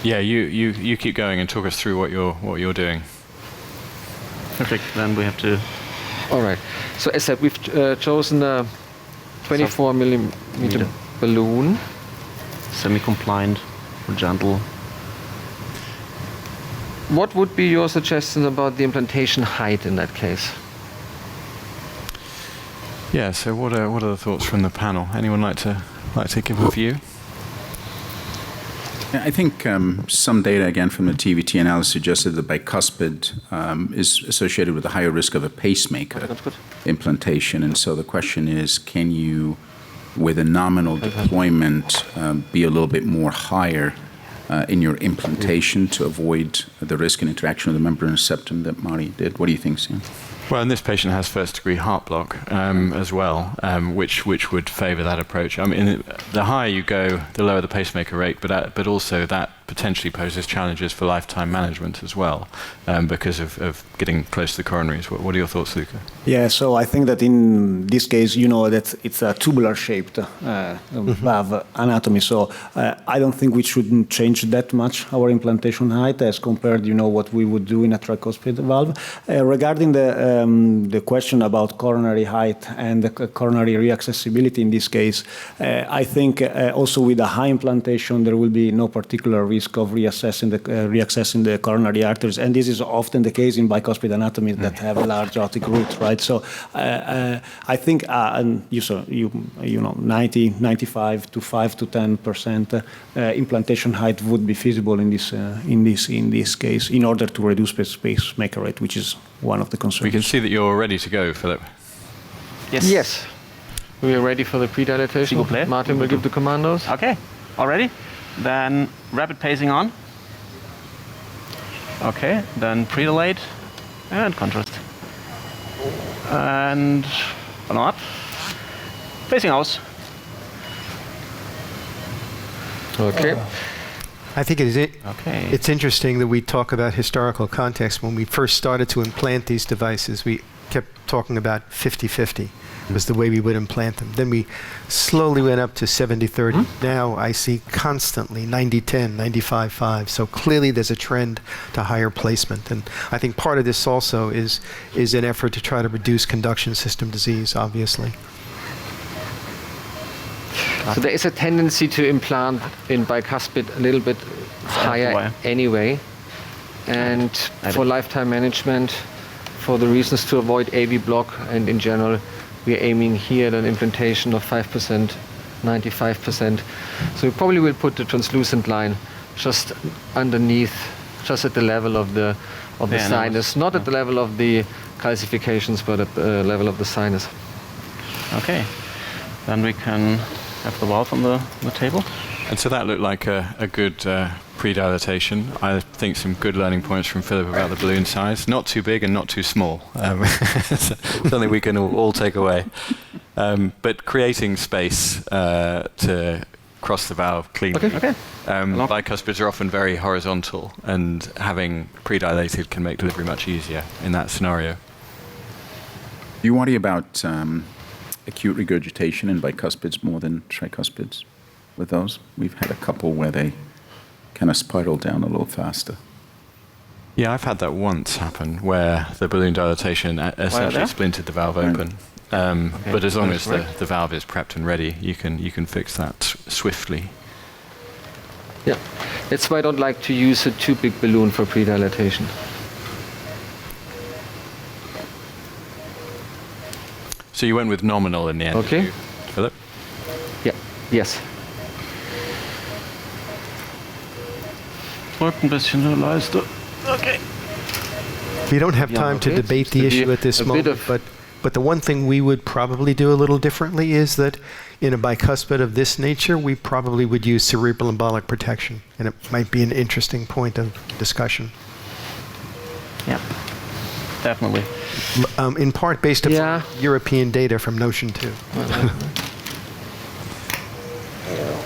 Yeah, you keep going and talk us through what you're doing. Perfect. Then we have to. All right. So as said, we've chosen a 24 millimeter balloon. Semi-compliant or gentle. What would be your suggestion about the implantation height in that case? Yeah. So what are the thoughts from the panel? Anyone like to give a view? I think some data, again, from the TVT analysis suggested that bicuspid is associated with a higher risk of a pacemaker implantation. And so the question is, can you, with a nominal deployment, be a little bit more higher in your implantation to avoid the risk and interaction with the membranous septum that Mari did? What do you think, Sam? Well, and this patient has first-degree heart block as well, which would favour that approach. I mean, the higher you go, the lower the pacemaker rate, but also that potentially poses challenges for lifetime management as well, because of getting close to the coronaries. What are your thoughts, Luca? Yeah, so I think that in this case, that it's a tubular-shaped valve anatomy. So I don't think we shouldn't change that much our implantation height as compared, what we would do in a tricuspid valve. Regarding the question about coronary height and the coronary reaccessibility in this case, I think also with a high implantation, there will be no particular risk of reaccessing the coronary arteries, and this is often the case in bicuspid anatomies that have a large aortic root, right? So I think 95 to 5 to 10% implantation height would be feasible in this case in order to reduce pacemaker rate, which is one of the concerns. We can see that you're ready to go, Philip. Yes. Yes. We are ready for the pre-dilatation. Martin will give the commandos. Okay. All ready? Then rapid pacing on. Okay. Then pre-dilate and contrast. And follow up. Facing out. Okay. I think Okay. it's interesting that we talk about historical context. When we first started to implant these devices, we kept talking about 50-50 was the way we would implant them. Then we slowly went up to 70-30. Now I see constantly 90-10, 95-5. So clearly there's a trend to higher placement. And I think part of this also is an effort to try to reduce conduction system disease, obviously. So there is a tendency to implant in bicuspid a little bit higher anyway. And for lifetime management, for the reasons to avoid AV block, and in general, we're aiming here at an implantation of 5%, 95%. So we probably will put the translucent line just underneath, just at the level of the sinus, not at the level of the calcifications, but at the level of the sinus. Okay. Then we can have the valve on the table. And so that looked like a good pre-dilatation. I think some good learning points from Philip about the balloon size. Not too big and not too small. Something we can all take away. But creating space to cross the valve cleanly. Okay. Bicuspids are often very horizontal, and having pre-dilated can make delivery much easier in that scenario. Do you worry about acute regurgitation in bicuspids more than tricuspids with those? We've had a couple where they kind of spiral down a little faster. Yeah, I've had that once happen, where the balloon dilatation essentially splintered the valve open. But as long as the valve is prepped and ready, you can fix that swiftly. Yeah, that's why I don't like to use a too big balloon for pre-dilatation. So you went with nominal in the end, Okay. did you, Philip? Yeah, yes. Drückt ein bisschen zur Leiste. Okay. We don't have time to debate the issue at this moment, but the one thing we would probably do a little differently is that in a bicuspid of this nature, we probably would use cerebral embolic protection, and it might be an interesting point of discussion. Yeah, definitely. In part based upon European data from Notion 2.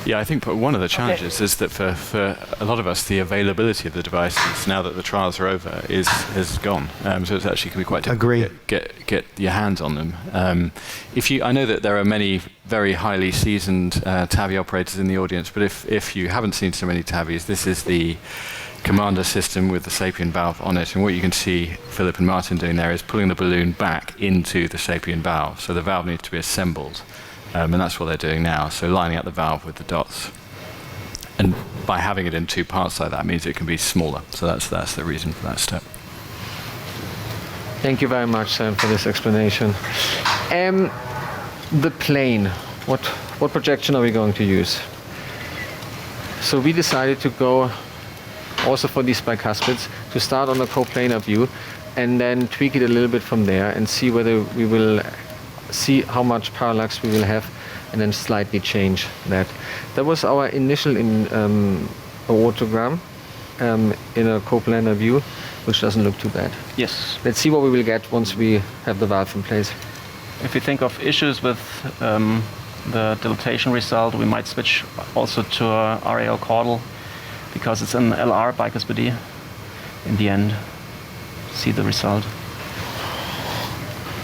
Yeah, I think one of the challenges is that for a lot of us, the availability of the devices, now that the trials are over, has gone. So it's actually can be quite difficult to get your hands on them. I know that there are many very highly seasoned TAVI operators in the audience, but if you haven't seen so many TAVIs, this is the commander system with the SAPIEN valve on it. And what you can see Philip and Martin doing there is pulling the balloon back into the SAPIEN valve. So the valve needs to be assembled. And that's what they're doing now. So lining up the valve with the dots. And by having it in two parts like that means it can be smaller. So that's the reason for that step. Thank you very much, Sam, for this explanation. The plane, what projection are we going to use? So we decided to go also for these bicuspids to start on a coplanar view and then tweak it a little bit from there and see whether we will see how much parallax we will have and then slightly change that. That was our initial aortogram in a coplanar view, which doesn't look too bad. Yes. Let's see what we will get once we have the valve in place. If you think of issues with the dilatation result, we might switch also to RAL caudal because it's an LR bicuspid in the end. See the result.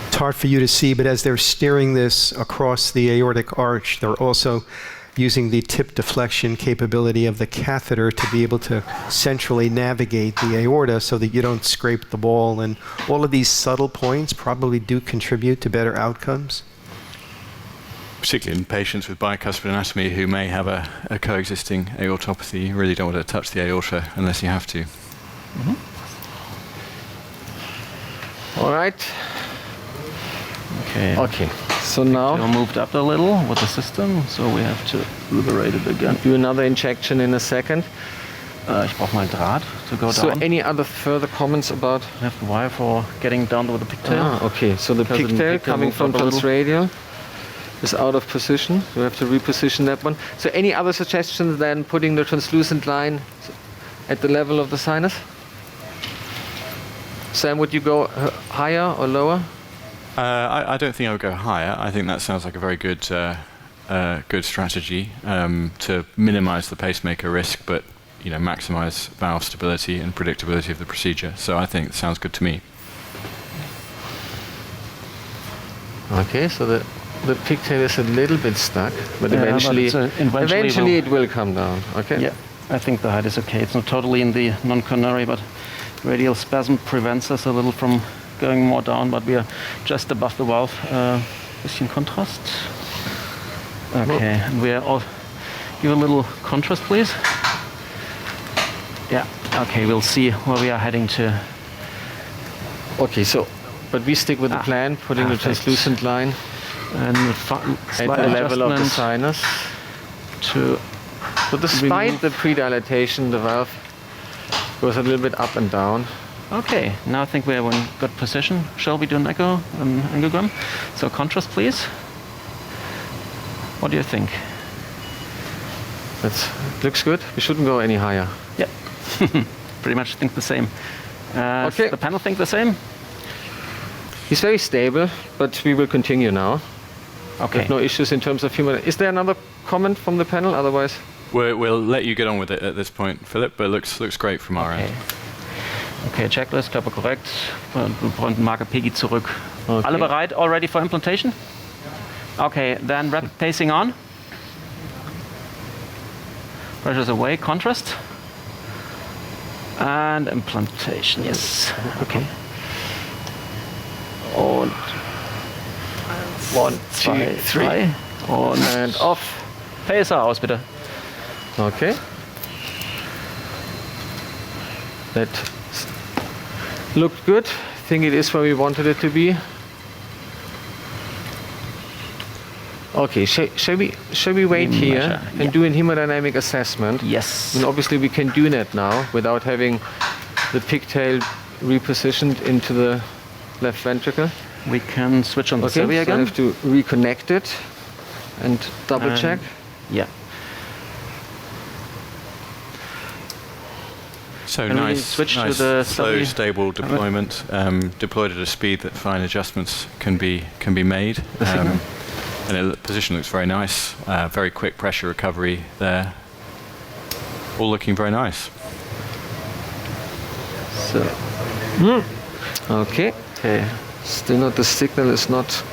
It's hard for you to see, but as they're steering this across the aortic arch, they're also using the tip deflection capability of the catheter to be able to centrally navigate the aorta so that you don't scrape the ball. And all of these subtle points probably do contribute to better outcomes. Particularly in patients with bicuspid anatomy who may have a coexisting aortopathy. You really don't want to touch the aorta unless you have to. Mm-hmm. All right. Okay. So now we're moved up a little with the system, so we have to liberate it again. Do another injection in a second. Ich brauche mal Draht to go down. So any other further comments about? I have the wire for getting down with the pigtail. Okay. So the pigtail coming from transradial is out of position. So we have to reposition that one. So any other suggestions than putting the translucent line at the level of the sinus? Sam, would you go higher or lower? I don't think I would go higher. I think that sounds like a very good strategy to minimize the pacemaker risk, but maximize valve stability and predictability of the procedure. So I think it sounds good to me. Okay, so the pigtail is a little bit stuck, but eventually it will come down. Okay. Yeah, I think the height is okay. It's not totally in the non-coronary, but radial spasm prevents us a little from going more down, but we are just above the valve. Bisschen contrast. Okay, and we are all, give a little contrast, please. Yeah, okay, we'll see where we are heading to. Okay, so, but we stick with the plan, putting the translucent line and at the level of the sinus. So despite the pre-dilatation, the valve goes a little bit up and down. Okay, now I think we are in good position. Shall we do an angiogram? So contrast, please. What do you think? That looks good. We shouldn't go any higher. Yeah, pretty much think the same. Okay. The panel think the same? He's very stable, but we will continue now. Okay. With no issues in terms of human. Is there another comment from the panel? Otherwise, We'll let you get on with it at this point, Philip, but it looks great from our end. Okay, Checklist, Körper korrekt. Marke PEGI zurück. Okay. Alle bereit? All ready for implantation? Okay, then rapid pacing on. Pressure's away, contrast. And implantation, yes. Okay. Und 1, 2, 3. Und off. Pacer aus, bitte. Okay. That looked good. I think it is where we wanted it to be. Okay, shall we wait here and do a hemodynamic assessment? Yes. And obviously we can do that now without having the pigtail repositioned into the left ventricle. We can switch on the Okay, TAVI so I again. have to reconnect it and double check. Yeah. So Can we nice, switch to nice the slow, TAVI? stable deployment, deployed at a speed that fine adjustments can be made. And the position looks very nice. Very quick pressure recovery there. All looking very nice. So, okay. Still not, the signal is not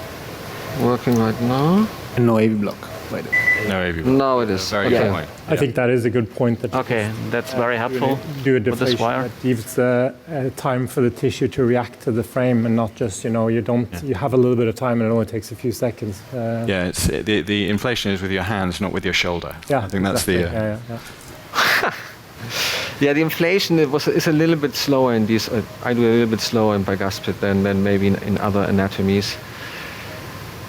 working right now. No AV block, by the way. No AV. Now it is. Very Okay. good point. I think that is a good point. That Okay, that's very helpful. do a with this deflation wire. that gives time for the tissue to react to the frame, and not just you have a little bit of time and it only takes a few seconds. Yeah, it's the inflation is with your hands, not with your shoulder. Yeah, I think that's exactly. Yeah, the inflation is a little bit slower in these. I do a little bit slower in bicuspid than maybe in other anatomies.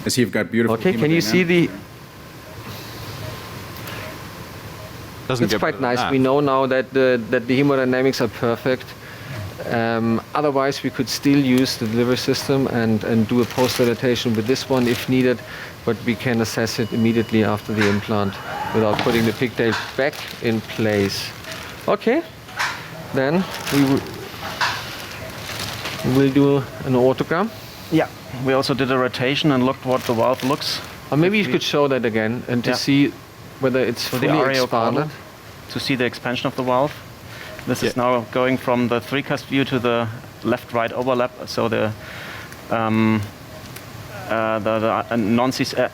I see you've got beautiful. Okay, can you see the? Doesn't It's get quite better than nice. that. We know now that the hemodynamics are perfect. Otherwise, we could still use the delivery system and do a post-dilatation with this one if needed, but we can assess it immediately after the implant without putting the pigtail back in place. Okay, then we will do an aortogram. Yeah. We also did a rotation and looked what the valve looks. Or maybe you could show that again and to Yeah. see whether it's For the fully aortic expanded. to see the expansion of the valve. This is now going from the three-cusp view to the left-right overlap. So the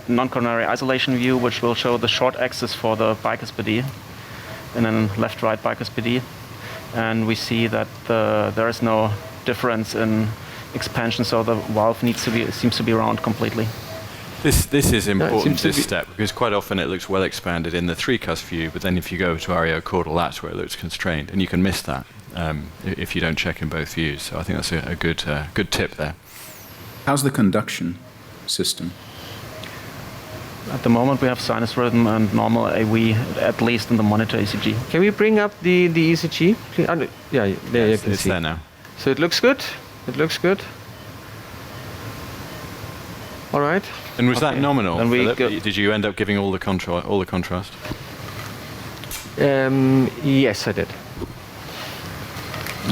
non-coronary isolation view, which will show the short axis for the bicuspid and then left-right bicuspid. And we see that there is no difference in expansion, so the valve seems to be round completely. This is important, to this be- step, because quite often it looks well expanded in the three-cusp view, but then if you go to areocaudal, that's where it looks constrained, and you can miss that if you don't check in both views. So I think that's a good tip there. How's the conduction system? At the moment, we have sinus rhythm and normal AV, at least in the monitor ECG. Can we bring up the ECG? Yeah, there you can It's see. there now. So it looks good. It looks good. All right. And was that Okay. nominal, Then we Philip? go- Did you end up giving all the contrast? Yes, I did.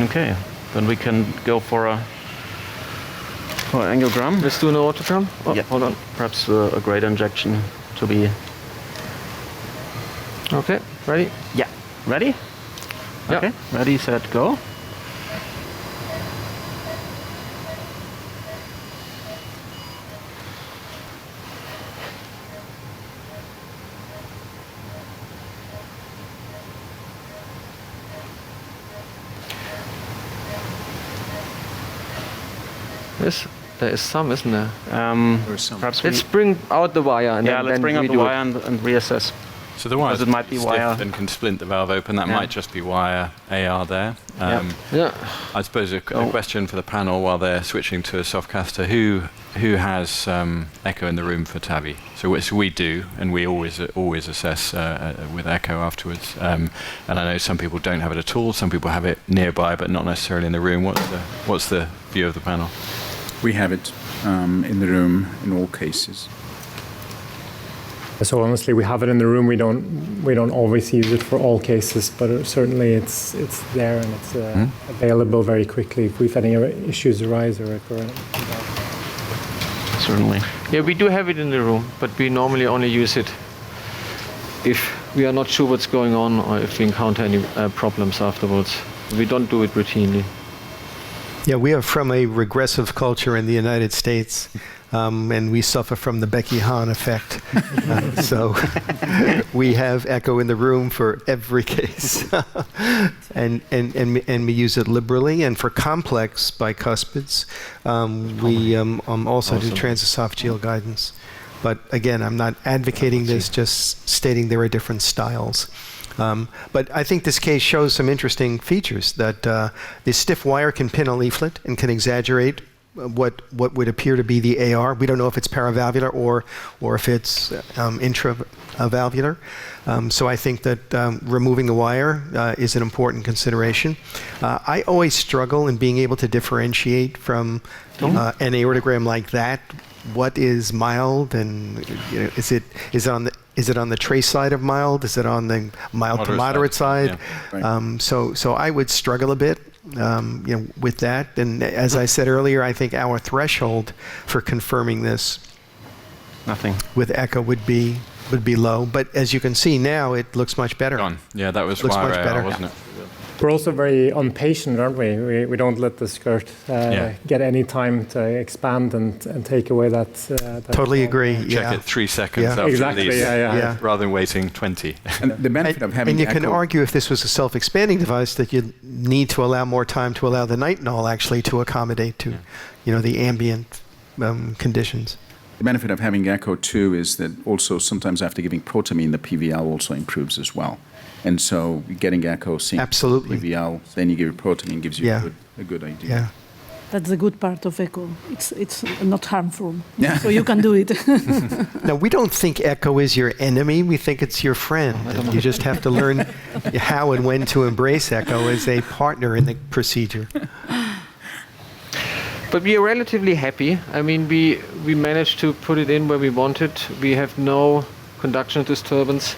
Okay, then we can go for angiogram. Let's do an aortogram. Oh, Yeah. hold on. Perhaps a greater injection to be. Okay, ready? Yeah. Ready? Okay, ready, set, go. Yes, there is some, isn't there? Perhaps Let's bring out the wire and let's then bring out the redo it. wire and reassess. So the wire Because it might be stiff wire. and can splint the valve open. That Yeah. might just be wire AR there. Yeah. I suppose a question for the panel while they're switching to a soft catheter. Who has echo in the room for TAVI? So we do, and we always assess with echo afterwards. And I know some people don't have it at all. Some people have it nearby, but not necessarily in the room. What's the view of the panel? We have it in the room in all cases. So honestly, we have it in the room. We don't always use it for all cases, but certainly it's there and it's available very quickly if any issues arise or occur. Certainly. Yeah, we do have it in the room, but we normally only use it if we are not sure what's going on or if we encounter any problems afterwards. We don't do it routinely. Yeah, we are from a regressive culture in the United States, and we suffer from the Becky Hahn effect. So we have echo in the room for every case, and we use it liberally. And for complex bicuspids, we also do transesophageal guidance. But again, I'm not advocating this, just stating there are different styles. But I think this case shows some interesting features, that the stiff wire can pin a leaflet and can exaggerate what would appear to be the AR. We don't know if it's paravalvular or if it's intravalvular. So I think that removing the wire is an important consideration. I always struggle in being able to differentiate from an aortogram like that. What is mild, and is it on the trace side of mild? Is it on the mild to moderate side? Yeah. Right. So I would struggle a bit with that. And as I said earlier, I think our threshold for confirming this with echo would be low. But as you can see now, it looks much better. Gone. Yeah, that was Looks wire much AR, better. wasn't it? We're also very unpatient, aren't we? We don't let the skirt get any time to expand and take away that. Totally agree. Check it 3 seconds Yeah. after Exactly, release, yeah. rather than waiting 20. And the benefit of having And you can echo, argue, if this was a self-expanding device, that you need to allow more time to allow the nitinol actually to accommodate to, the ambient conditions. the benefit of having echo too is that also sometimes after giving protamine, the PVL also improves as well. And so getting echo, seeing Absolutely. PVL, then you give protamine, gives you Yeah. a good idea. Yeah. That's the good part of echo. It's not harmful, Yeah. so you can do it. Now, we don't think echo is your enemy. We think it's your friend. And you just have to learn how and when to embrace echo as a partner in the procedure. But we are relatively happy. I mean, we managed to put it in where we wanted. We have no conduction disturbance.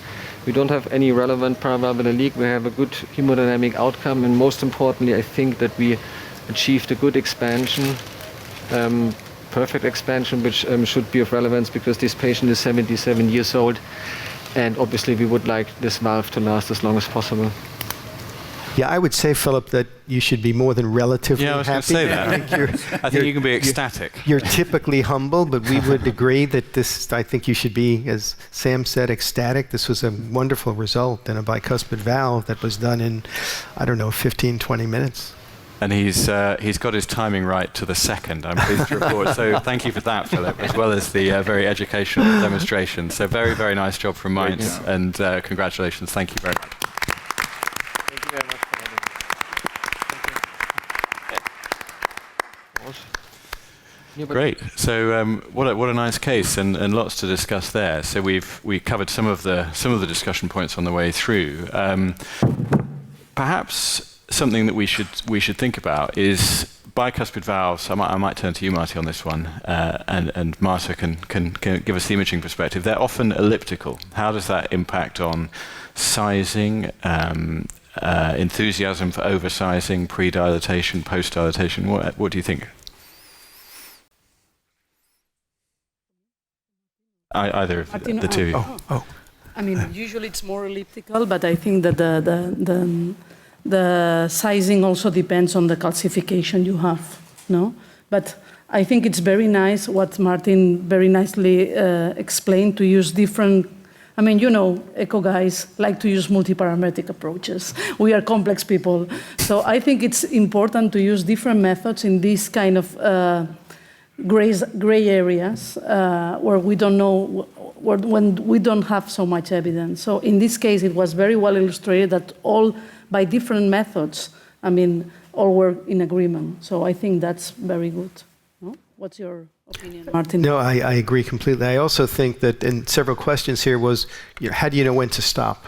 We don't have any relevant paravalvular leak. We have a good hemodynamic outcome. And most importantly, I think that we achieved a good expansion, perfect expansion, which should be of relevance because this patient is 77 years old. And obviously, we would like this valve to last as long as possible. Yeah, I would say, Philip, that you should be more than relatively Yeah, I was going happy. to say that. I think you can be you're- ecstatic. You're typically humble, but we would agree that this, I think you should be, as Sam said, ecstatic. This was a wonderful result in a bicuspid valve that was done in, 15, 20 minutes. And he's got his timing right to the second, I'm pleased to report. So thank you for that, Philip, as well as the very educational demonstration. So very, very nice job from Mainz, and congratulations. Thank you very much. Thank you very much for having me. Great. So what a nice case, and lots to discuss there. So we covered some of the discussion points on the way through. Perhaps something that we should think about is bicuspid valves. I might turn to you, Marty, on this one, and Marta can give us the imaging perspective. They're often elliptical. How does that impact on sizing, enthusiasm for oversizing, pre-dilatation, post-dilatation? What do you think? Either of Martin, the two. Oh. I mean, usually it's more elliptical, but I think that the sizing also depends on the calcification you have, no? But I think it's very nice what Martin very nicely explained, to use different, I mean, you know, echo guys like to use multi-parametric approaches. We are complex people. So I think it's important to use different methods in these kind of gray areas where we don't know, when we don't have so much evidence. So in this case, it was very well illustrated that all, by different methods, I mean, all were in agreement. So I think that's very good. No? What's your opinion, Martin? No, I agree completely. I also think that, and several questions here was, how do you know when to stop?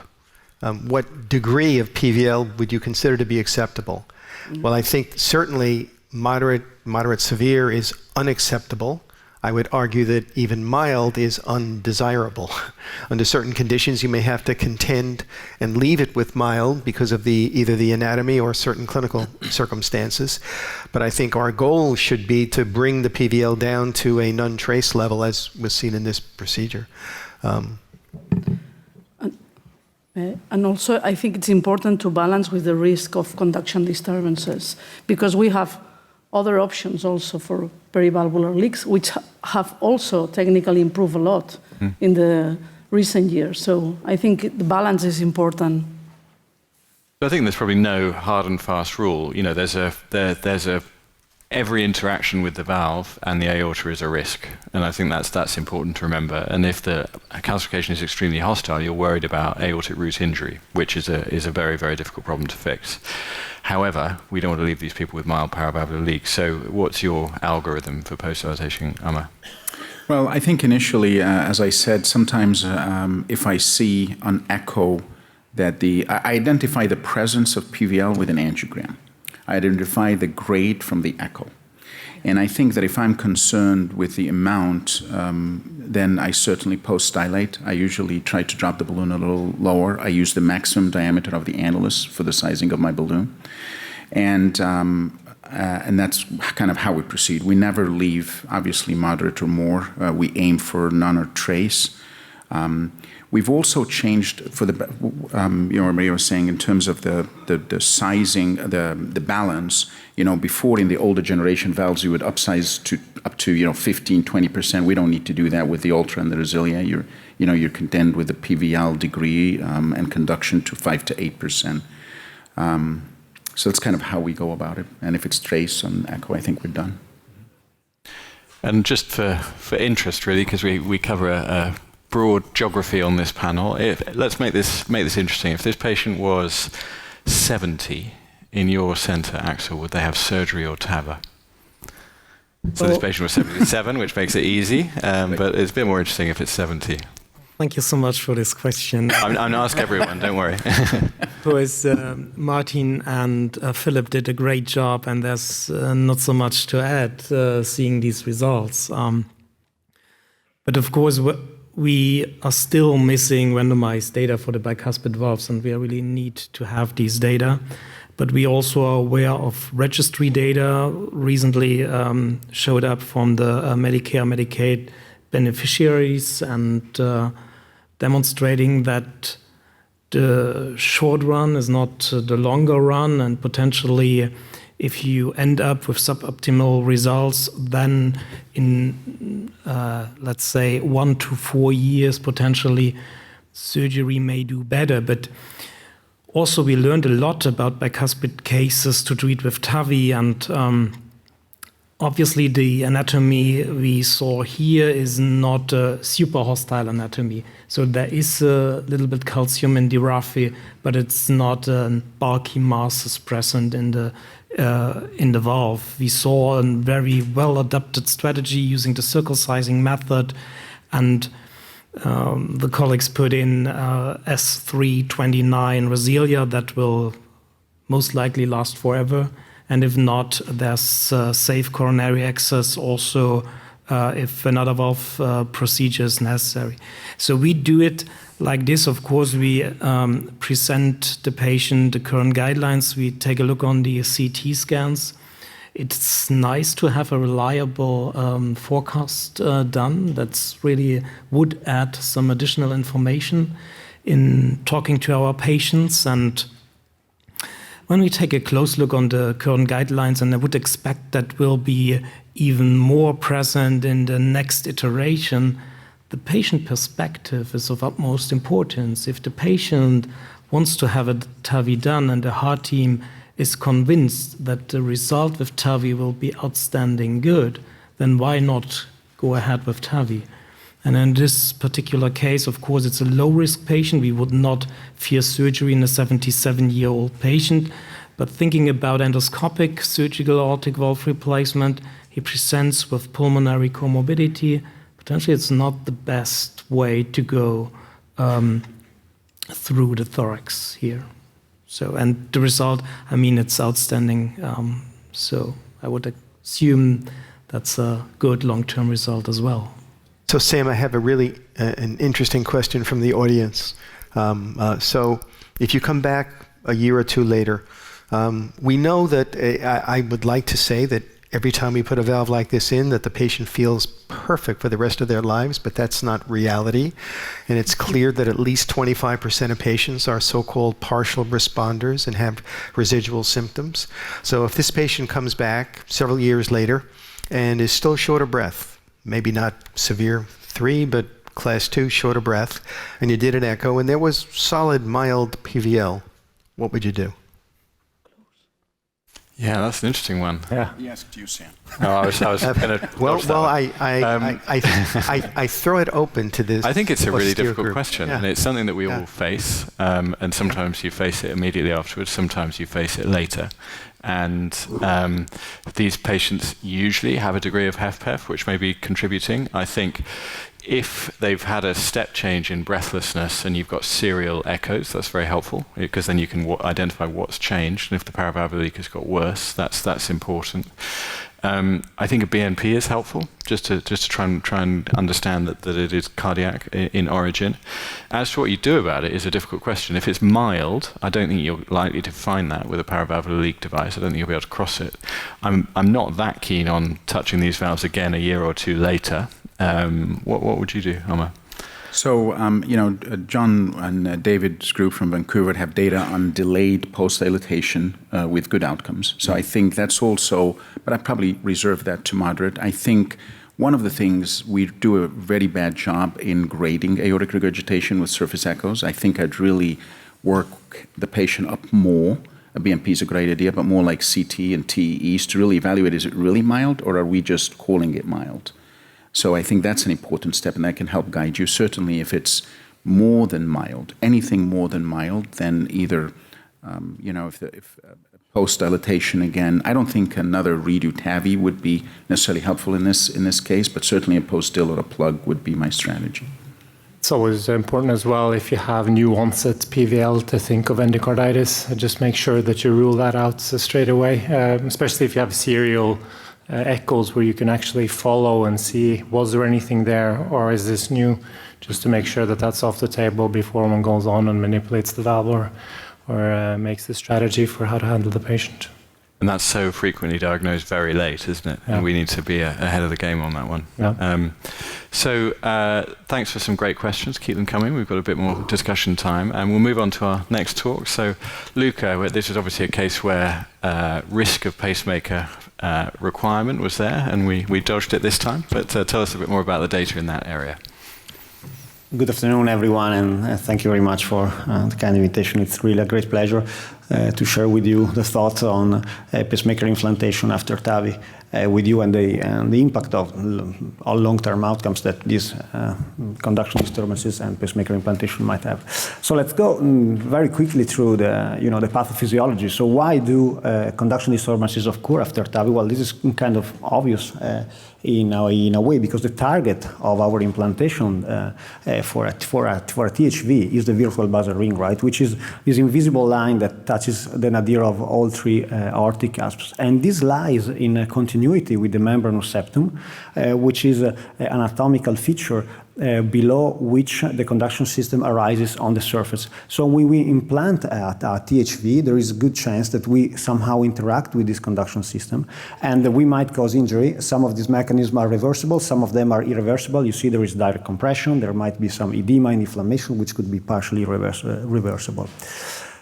What degree of PVL would you consider to be acceptable? Well, I think certainly moderate severe is unacceptable. I would argue that even mild is undesirable. Under certain conditions, you may have to contend and leave it with mild because of either the anatomy or certain clinical circumstances. But I think our goal should be to bring the PVL down to a non-trace level, as was seen in this procedure. And also, I think it's important to balance with the risk of conduction disturbances, because we have other options also for perivalvular leaks, which have also technically improved a lot in the recent years. So I think the balance is important. I think there's probably no hard and fast rule. You know, every interaction with the valve and the aorta is a risk, and I think that's important to remember. And if the calcification is extremely hostile, you're worried about aortic root injury, which is a very, very difficult problem to fix. However, we don't want to leave these people with mild paravalvular leak. So what's your algorithm for post-dilatation, Amma? Well, I think initially, as I said, sometimes if I see on echo that I identify the presence of PVL with an angiogram. I identify the grade from the echo. And I think that if I'm concerned with the amount, then I certainly post-dilate. I usually try to drop the balloon a little lower. I use the maximum diameter of the annulus for the sizing of my balloon. And that's kind of how we proceed. We never leave, obviously, moderate or more. We aim for none or trace. We've also changed for the, Maria was saying in terms of the sizing, the balance. You know, before in the older generation valves, you would upsize to up to 15-20%. We don't need to do that with the Ultra and the Resilia. You're content with the PVL degree and conduction to 5 to 8%. So that's kind of how we go about it. And if it's trace on echo, I think we're done. And just for interest, really, because we cover a broad geography on this panel. Let's make this interesting. If this patient was 70 in your centre, Axel, would they have surgery or TAVI? So this patient was 77, which makes it easy, but it's a bit more interesting if it's 70. Thank you so much for this question. I'm going to ask everyone, don't worry. Because Martin and Philip did a great job, and there's not so much to add seeing these results. But of course, we are still missing randomized data for the bicuspid valves, and we really need to have these data. But we also are aware of registry data recently showed up from the Medicare, Medicaid beneficiaries, and demonstrating that the short run is not the longer run, and potentially if you end up with suboptimal results, then in, let's say, 1 to 4 years, potentially surgery may do better. But also we learned a lot about bicuspid cases to treat with TAVI, and obviously the anatomy we saw here is not a super hostile anatomy. So there is a little bit calcium in the raphe, but it's not bulky masses present in the valve. We saw a very well-adapted strategy using the circle sizing method, and the colleagues put in S329 Resilia that will most likely last forever. And if not, there's safe coronary access also if another valve procedure is necessary. So we do it like this. Of course, we present the patient the current guidelines. We take a look on the CT scans. It's nice to have a reliable forecast done. That's really would add some additional information in talking to our patients. And when we take a close look on the current guidelines, and I would expect that will be even more present in the next iteration, the patient perspective is of utmost importance. If the patient wants to have a TAVI done and the heart team is convinced that the result with TAVI will be outstanding good, then why not go ahead with TAVI? And in this particular case, of course, it's a low-risk patient. We would not fear surgery in a 77-year-old patient. But thinking about endoscopic surgical aortic valve replacement, he presents with pulmonary comorbidity. Potentially, it's not the best way to go through the thorax here. So, and the result, I mean, it's outstanding. So I would assume that's a good long-term result as well. So Sam, I have a really an interesting question from the audience. So if you come back a year or two later, we know that I would like to say that every time we put a valve like this in, that the patient feels perfect for the rest of their lives, but that's not reality. And it's clear that at least 25% of patients are so-called partial responders and have residual symptoms. So if this patient comes back several years later and is still short of breath, maybe not severe 3, but class 2, short of breath, and you did an echo and there was solid, mild PVL, what would you do? Yeah, that's an interesting one. Yeah. He asked you, Sam. No, I was going to. I throw it open to this. I think it's a really difficult group. question, Yeah. and it's something that we all face. And sometimes you face it immediately afterwards. Sometimes you face it later. And these patients usually have a degree of HFpEF, which may be contributing. I think if they've had a step change in breathlessness and you've got serial echoes, that's very helpful, because then you can identify what's changed. And if the paravalvular leak has got worse, that's important. I think a BNP is helpful, just to try and understand that it is cardiac in origin. As to what you do about it is a difficult question. If it's mild, I don't think you're likely to find that with a paravalvular leak device. I don't think you'll be able to cross it. I'm not that keen on touching these valves again a year or two later. What would you do, Omar? So, John and David's group from Vancouver have data on delayed post-dilatation with good outcomes. So I think that's also, but I probably reserve that to moderate. I think one of the things, we do a very bad job in grading aortic regurgitation with surface echoes. I think I'd really work the patient up more. A BNP is a great idea, but more like CT and TEEs to really evaluate, is it really mild or are we just calling it mild? So I think that's an important step, and that can help guide you. Certainly if it's more than mild, anything more than mild, then either, if post-dilatation again, I don't think another redo TAVI would be necessarily helpful in this case, but certainly a post-dil or a plug would be my strategy. It's always important as well, if you have new onset PVL, to think of endocarditis. Just make sure that you rule that out straight away, especially if you have serial echoes where you can actually follow and see, was there anything there or is this new, just to make sure that that's off the table before one goes on and manipulates the valve or makes the strategy for how to handle the patient. And that's so frequently diagnosed very late, isn't it? Yeah. And we need to be ahead of the game on that one. Yeah. So thanks for some great questions. Keep them coming. We've got a bit more discussion time. And we'll move on to our next talk. So Luca, this is obviously a case where risk of pacemaker requirement was there, and we dodged it this time. But tell us a bit more about the data in that area. Good afternoon, everyone, and thank you very much for the kind invitation. It's really a great pleasure to share with you the thoughts on pacemaker implantation after TAVI with you and the impact of all long-term outcomes that these conduction disturbances and pacemaker implantation might have. So let's go very quickly through the pathophysiology. So why do conduction disturbances occur after TAVI? Well, this is kind of obvious in a way, because the target of our implantation for a THV is the virtual basal ring, right? Which is this invisible line that touches the nadir of all three aortic cusps. And this lies in continuity with the membranous septum, which is an anatomical feature below which the conduction system arises on the surface. So when we implant a THV, there is a good chance that we somehow interact with this conduction system, and we might cause injury. Some of these mechanisms are reversible, some of them are irreversible. You see there is direct compression, there might be some edema and inflammation, which could be partially reversible.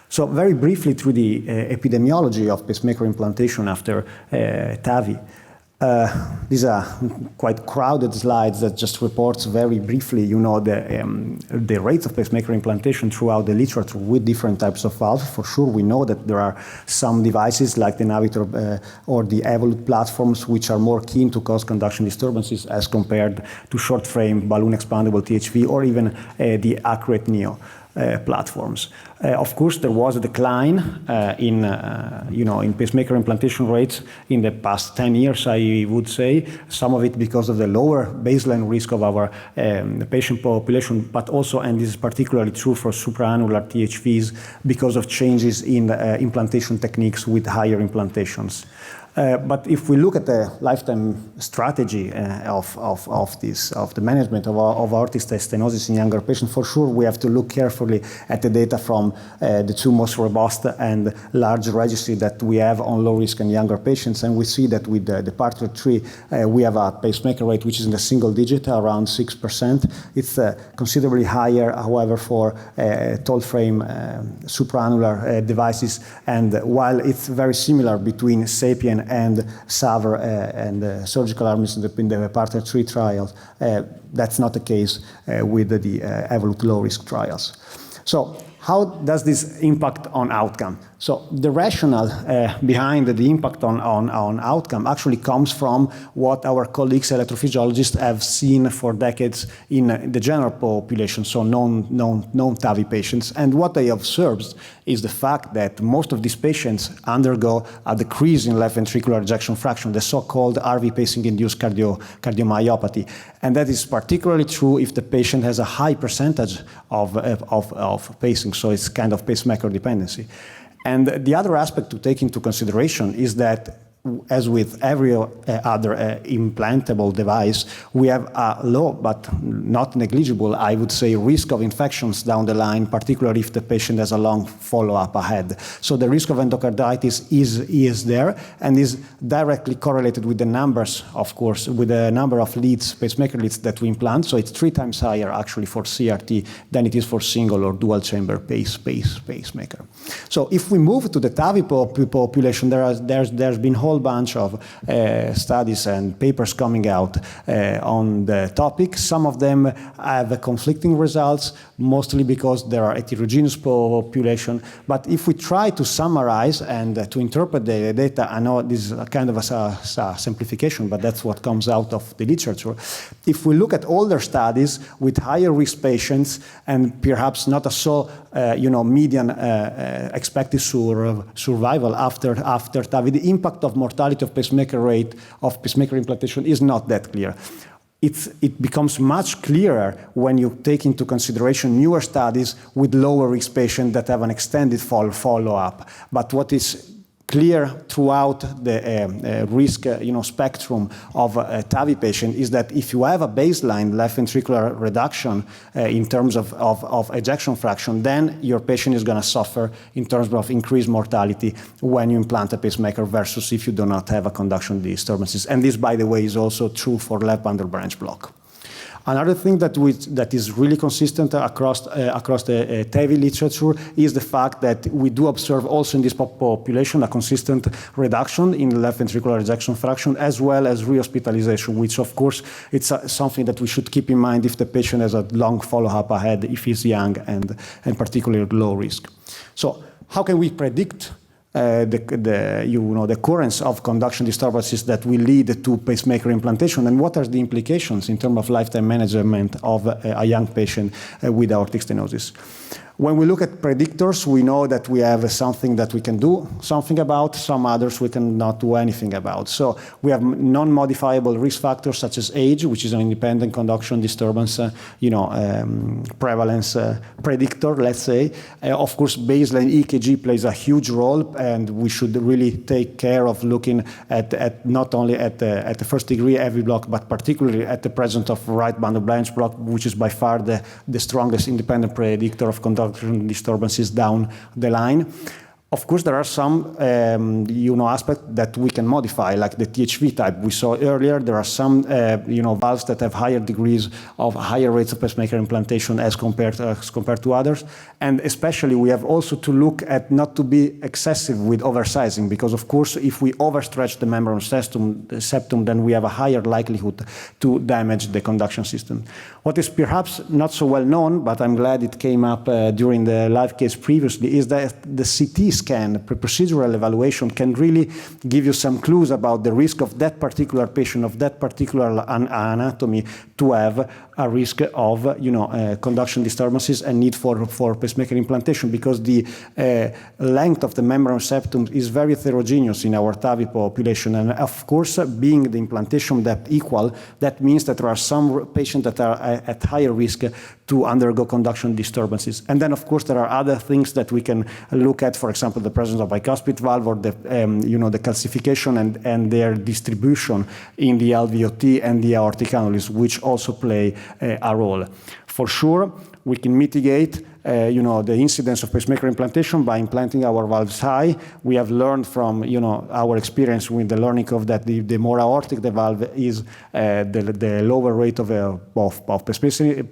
So very briefly through the epidemiology of pacemaker implantation after TAVI. These are quite crowded slides that just reports very briefly, the rates of pacemaker implantation throughout the literature with different types of valves. For sure, we know that there are some devices like the Navitor or the Evolut platforms which are more keen to cause conduction disturbances as compared to short frame balloon expandable THV or even the Accurate Neo platforms. Of course, there was a decline in pacemaker implantation rates in the past 10 years, I would say. Some of it because of the lower baseline risk of our patient population, but also, and this is particularly true for supraannular THVs, because of changes in implantation techniques with higher implantations. But if we look at the lifetime strategy of the management of aortic stenosis in younger patients, for sure we have to look carefully at the data from the two most robust and large registry that we have on low risk and younger patients, and we see that with the PARTNER 3 we have a pacemaker rate which is in the single digit, around 6%. It's considerably higher, however, for tall frame supraannular devices, and while it's very similar between SAPIEN and SAVR and surgical armies in the PARTNER 3 trials, that's not the case with the Evolut low-risk trials. So how does this impact on outcome? So the rationale behind the impact on outcome actually comes from what our colleagues electrophysiologists have seen for decades in the general population, so non-TAVI patients. And what they observed is the fact that most of these patients undergo a decrease in left ventricular ejection fraction, the so-called RV pacing-induced cardiomyopathy. And that is particularly true if the patient has a high percentage of pacing, so it's kind of pacemaker dependency. And the other aspect to take into consideration is that, as with every other implantable device, we have a low but not negligible, I would say, risk of infections down the line, particularly if the patient has a long follow-up ahead. So the risk of endocarditis is there and is directly correlated with the numbers, of course, with the number of leads, pacemaker leads that we implant. So it's 3 times higher actually for CRT than it is for single or dual chamber pacemaker. So if we move to the TAVI population, there's been whole bunch of studies and papers coming out on the topic. Some of them have conflicting results, mostly because there are heterogeneous population. But if we try to summarize and to interpret the data, I know this is a kind of a simplification, but that's what comes out of the literature. If we look at older studies with higher risk patients and perhaps not a so median expected survival after TAVI, the impact of mortality of pacemaker rate of pacemaker implantation is not that clear. It becomes much clearer when you take into consideration newer studies with lower risk patients that have an extended follow-up. But what is clear throughout the risk spectrum of a TAVI patient is that if you have a baseline left ventricular reduction in terms of ejection fraction, then your patient is going to suffer in terms of increased mortality when you implant a pacemaker versus if you do not have a conduction disturbances. And this, by the way, is also true for left bundle branch block. Another thing that is really consistent across the TAVI literature is the fact that we do observe also in this population a consistent reduction in left ventricular ejection fraction as well as rehospitalization, which of course it's something that we should keep in mind if the patient has a long follow-up ahead, if he's young and particularly low risk. So how can we predict the occurrence of conduction disturbances that will lead to pacemaker implantation, and what are the implications in terms of lifetime management of a young patient with aortic stenosis? When we look at predictors, we know that we have something that we can do something about, some others we cannot do anything about. So we have non-modifiable risk factors such as age, which is an independent conduction disturbance, prevalence predictor, let's say. Of course, baseline EKG plays a huge role, and we should really take care of looking at not only at the first degree AV block, but particularly at the presence of right bundle branch block, which is by far the strongest independent predictor of conduction disturbances down the line. Of course, there are some, aspects that we can modify, like the THV type. We saw earlier, there are some, valves that have higher degrees of higher rates of pacemaker implantation as compared to others. And especially, we have also to look at not to be excessive with oversizing, because of course, if we overstretch the membrane septum, then we have a higher likelihood to damage the conduction system. What is perhaps not so well known, but I'm glad it came up during the live case previously, is that the CT scan, the procedural evaluation, can really give you some clues about the risk of that particular patient, of that particular anatomy, to have a risk of conduction disturbances and need for pacemaker implantation, because the length of the membrane septum is very heterogeneous in our TAVI population. And of course, being the implantation depth equal, that means that there are some patients that are at higher risk to undergo conduction disturbances. And then, of course, there are other things that we can look at, for example, the presence of bicuspid valve, or the calcification and their distribution in the LVOT and the aortic annulus, which also play a role. For sure, we can mitigate the incidence of pacemaker implantation by implanting our valves high. We have learned from our experience with the learning of that the more aortic the valve is, the lower rate of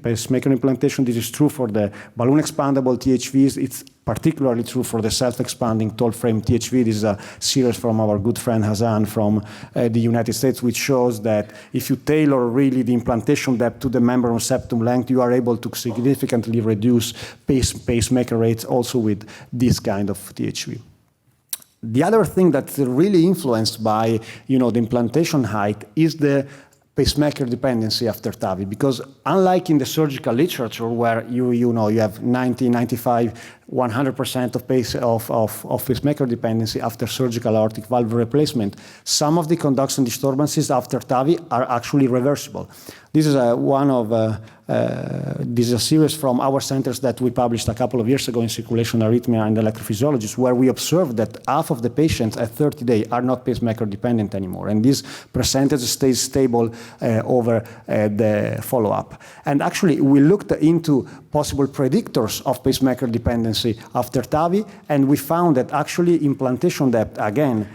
pacemaker implantation. This is true for the balloon expandable THVs. It's particularly true for the self-expanding tall frame THV. This is a series from our good friend Hassan from the United States, which shows that if you tailor really the implantation depth to the membrane septum length, you are able to significantly reduce pacemaker rates also with this kind of THV. The other thing that's really influenced by the implantation height is the pacemaker dependency after TAVI, because unlike in the surgical literature where you have 90, 95, 100% of pacemaker dependency after surgical aortic valve replacement, some of the conduction disturbances after TAVI are actually reversible. This is this is a series from our centers that we published a couple of years ago in Circulation Arrhythmia and Electrophysiology, where we observed that half of the patients at 30 days are not pacemaker dependent anymore, and this percentage stays stable over the follow-up. And actually, we looked into possible predictors of pacemaker dependency after TAVI, and we found that actually implantation depth, again,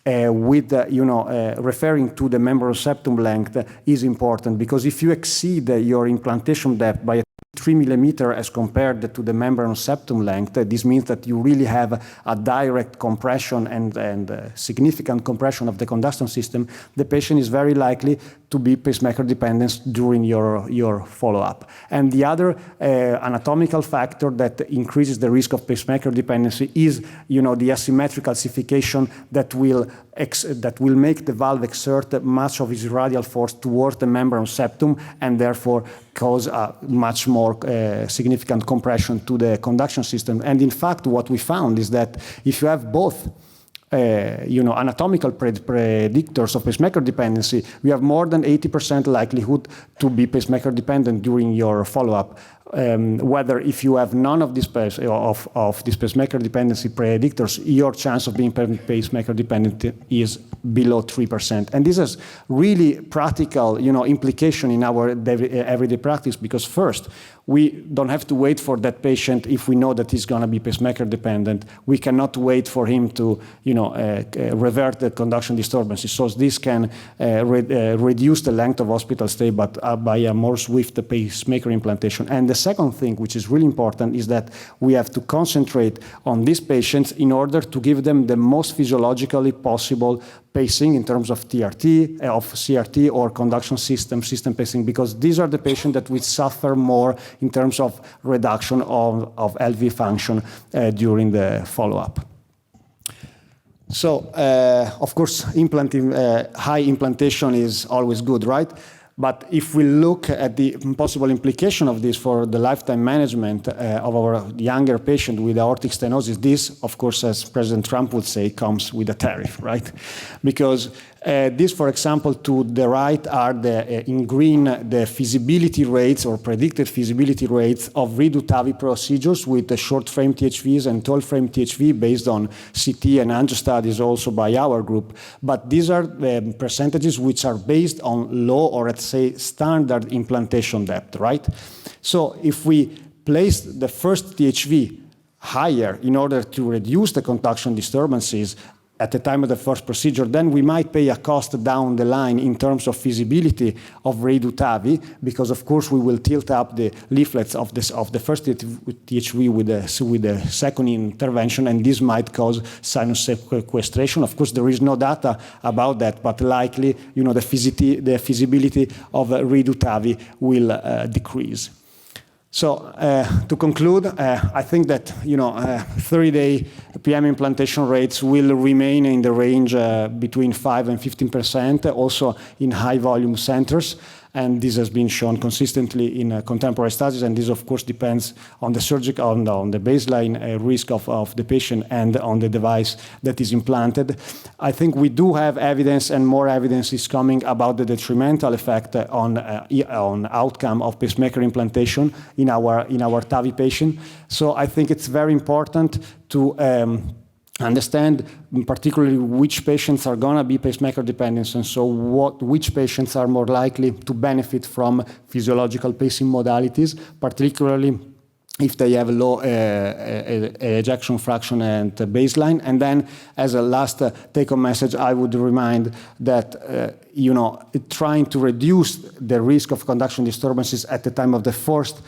referring to the membrane septum length, is important, because if you exceed your implantation depth by 3 millimeters as compared to the membrane septum length, this means that you really have a direct compression and significant compression of the conduction system. The patient is very likely to be pacemaker dependent during your follow-up. And the other anatomical factor that increases the risk of pacemaker dependency is the asymmetric calcification that will make the valve exert much of its radial force towards the membrane septum, and therefore cause a much more significant compression to the conduction system. And in fact, what we found is that if you have both anatomical predictors of pacemaker dependency, we have more than 80% likelihood to be pacemaker dependent during your follow-up. Whether if you have none of these pacemaker dependency predictors, your chance of being pacemaker dependent is below 3%. And this has really practical, implication in our everyday practice, because first, we don't have to wait for that patient if we know that he's going to be pacemaker dependent. We cannot wait for him to, revert the conduction disturbances. So this can reduce the length of hospital stay, but by a more swift pacemaker implantation. And the second thing, which is really important, is that we have to concentrate on these patients in order to give them the most physiologically possible pacing in terms of TRT, of CRT, or conduction system pacing, because these are the patients that will suffer more in terms of reduction of LV function during the follow-up. So, of course, high implantation is always good, right? But if we look at the possible implication of this for the lifetime management of our younger patient with aortic stenosis, this, of course, as President Trump would say, comes with a tariff, right? Because this, for example, to the right are in green the feasibility rates or predicted feasibility rates of redo TAVI procedures with the short frame THVs and tall frame THV based on CT and angio studies also by our group. But these are the percentages which are based on low, or let's say standard implantation depth, right? So if we place the first THV higher in order to reduce the conduction disturbances at the time of the first procedure, then we might pay a cost down the line in terms of feasibility of redo TAVI, because of course we will tilt up the leaflets of the first THV with the second intervention, and this might cause sinus sequestration. Of course, there is no data about that, but likely, the feasibility of redo TAVI will decrease. So to conclude, I think that 30-day PM implantation rates will remain in the range between 5 and 15%, also in high-volume centers. And this has been shown consistently in contemporary studies, and this of course depends on the surgical, on the baseline risk of the patient and on the device that is implanted. I think we do have evidence, and more evidence is coming about the detrimental effect on outcome of pacemaker implantation in our TAVI patient. So I think it's very important to understand particularly which patients are going to be pacemaker dependent, and so which patients are more likely to benefit from physiological pacing modalities, particularly if they have low ejection fraction and baseline. And then as a last take-home message, I would remind that trying to reduce the risk of conduction disturbances at the time of the first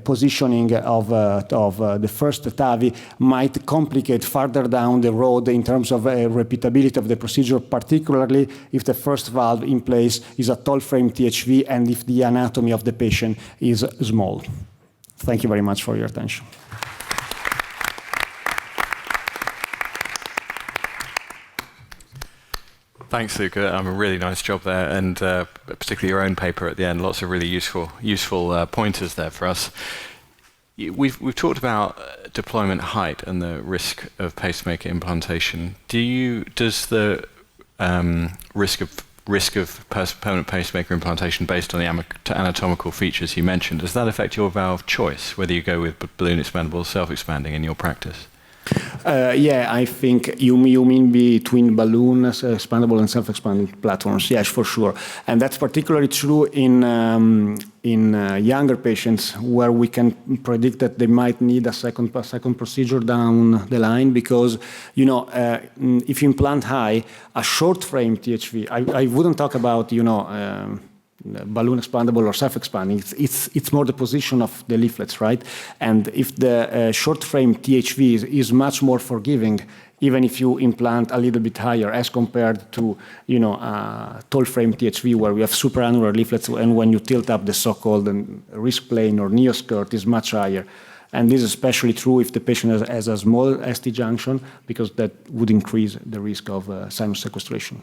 positioning of the first TAVI might complicate further down the road in terms of repeatability of the procedure, particularly if the first valve in place is a tall frame THV and if the anatomy of the patient is small. Thank you very much for your attention. Thanks, Luca. A really nice job there, and particularly your own paper at the end. Lots of really useful pointers there for us. We've talked about deployment height and the risk of pacemaker implantation. Does the risk of permanent pacemaker implantation based on the anatomical features you mentioned, does that affect your valve choice, whether you go with balloon expandable or self-expanding in your practice? Yeah, I think you mean between balloon expandable and self-expanding platforms. Yes, for sure, and that's particularly true in younger patients where we can predict that they might need a second procedure down the line, because if you implant high, a short frame THV, I wouldn't talk about balloon expandable or self-expanding. It's more the position of the leaflets, right? And if the short frame THV is much more forgiving, even if you implant a little bit higher as compared to tall frame THV where we have supraannular leaflets, and when you tilt up the so-called risk plane or neoskirt is much higher. And this is especially true if the patient has a small ST junction, because that would increase the risk of sinus sequestration.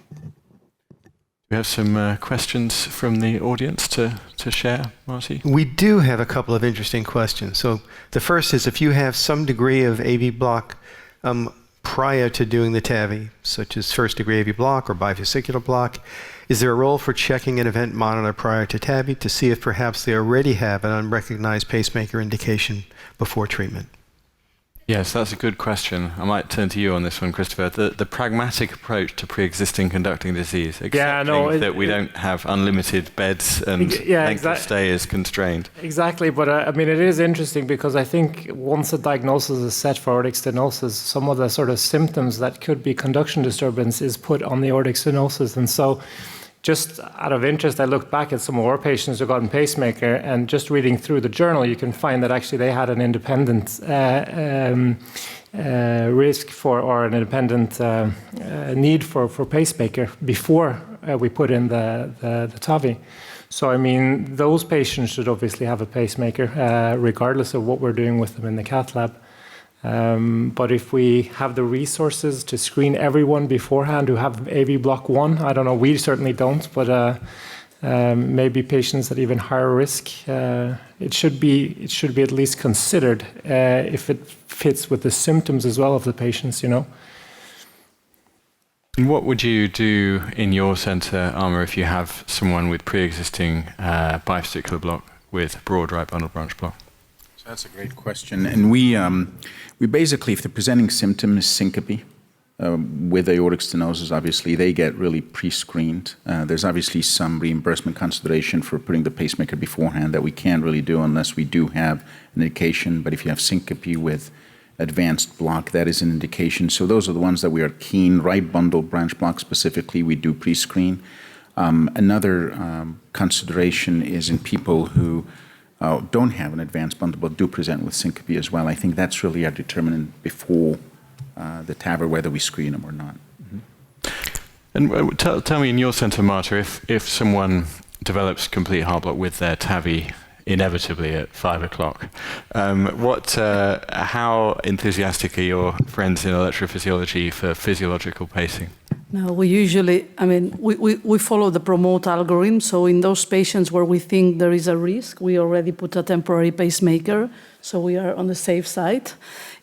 We have some questions from the audience to share, Marty? We do have a couple of interesting questions. So the first is, if you have some degree of AV block prior to doing the TAVI, such as first degree AV block or bivesicular block, is there a role for checking an event monitor prior to TAVI to see if perhaps they already have an unrecognized pacemaker indication before treatment? Yes, that's a good question. I might turn to you on this one, Christopher. The pragmatic approach to pre-existing conducting disease, accepting that we don't have unlimited beds and length of stay is constrained. Exactly, but I mean, it is interesting because I think once a diagnosis is set for aortic stenosis, some of the sort of symptoms that could be conduction disturbance is put on the aortic stenosis. And so just out of interest, I looked back at some of our patients who got a pacemaker, and just reading through the journal, you can find that actually they had an independent risk for, or an independent need for pacemaker before we put in the TAVI. So, I mean, those patients should obviously have a pacemaker, regardless of what we're doing with them in the cath lab. But if we have the resources to screen everyone beforehand who have AV block 1, I don't know, we certainly don't, but maybe patients at even higher risk, it should be at least considered if it fits with the symptoms as well of the patients, What would you do in your center, Arma, if you have someone with pre-existing bivesicular block with broad right bundle branch block? That's a great question. And we basically, if the presenting symptom is syncope, with aortic stenosis, obviously, they get really pre-screened. There's obviously some reimbursement consideration for putting the pacemaker beforehand that we can't really do unless we do have an indication. But if you have syncope with advanced block, that is an indication. So those are the ones that we are keen. Right bundle branch block specifically, we do pre-screen. Another consideration is in people who don't have an advanced bundle but do present with syncope as well. I think that's really our determinant before the TAVI, whether we screen them or not. And tell me, in your centre, Marta, if someone develops complete heart block with their TAVI inevitably at 5 o'clock, how enthusiastic are your friends in electrophysiology for physiological pacing? No, we usually, we follow the promote algorithm. So in those patients where we think there is a risk, we already put a temporary pacemaker. So we are on the safe side.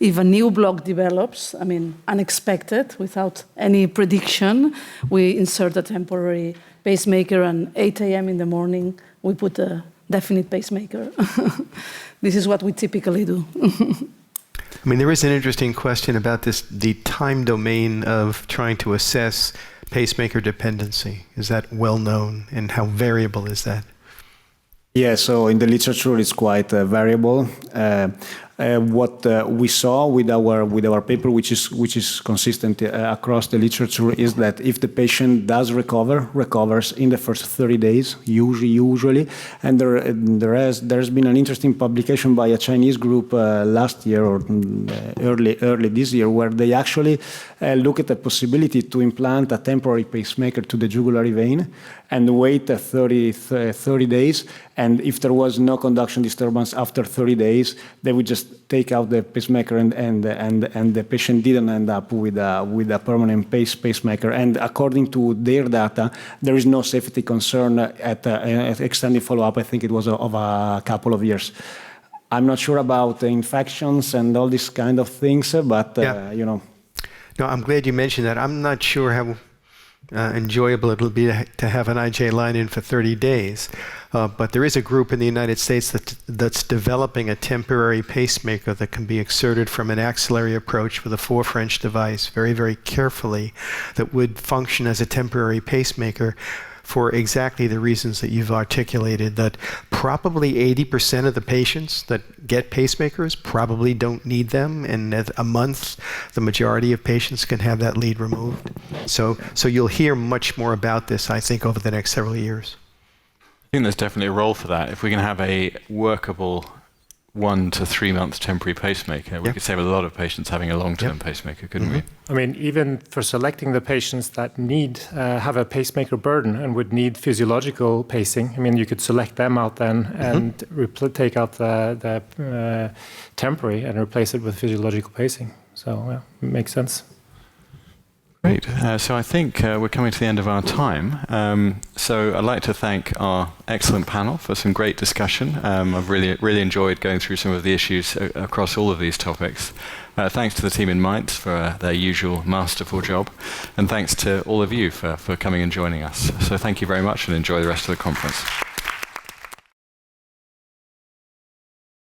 If a new block develops, unexpected, without any prediction, we insert a temporary pacemaker, and 8 a.m. in the morning, we put a definite pacemaker. This is what we typically do. There is an interesting question about the time domain of trying to assess pacemaker dependency. Is that well known, and how variable is that? Yeah, so in the literature it's quite variable. What we saw with our paper, which is consistent across the literature, is that if the patient does recovers in the first 30 days, usually, and there's been an interesting publication by a Chinese group last year or early this year, where they actually look at the possibility to implant a temporary pacemaker to the jugular vein and wait 30 days, and if there was no conduction disturbance after 30 days, they would just take out the pacemaker, and the patient didn't end up with a permanent pacemaker. And according to their data, there is no safety concern at extended follow-up. I think it was of a couple of years. I'm not sure about the infections and all these kind of things, but No, I'm glad you mentioned that. I'm not sure how enjoyable it'll be to have an IJ line in for 30 days. But there is a group in the United States that's developing a temporary pacemaker that can be exerted from an axillary approach with a 4 French device very, very carefully, that would function as a temporary pacemaker for exactly the reasons that you've articulated, that probably 80% of the patients that get pacemakers probably don't need them, and at a month, the majority of patients can have that lead removed. So you'll hear much more about this, I think, over the next several years. I think there's definitely a role for that. If we can have a workable 1 to 3 month temporary pacemaker, we could save a lot of patients having a long-term pacemaker, couldn't we? Even for selecting the patients that have a pacemaker burden and would need physiological pacing, you could select them out then and take out the temporary and replace it with physiological pacing. So it makes sense. Great. So I think we're coming to the end of our time. So I'd like to thank our excellent panel for some great discussion. I've really enjoyed going through some of the issues across all of these topics. Thanks to the team in Mainz for their usual masterful job. And thanks to all of you for coming and joining us. So thank you very much, and enjoy the rest of the conference.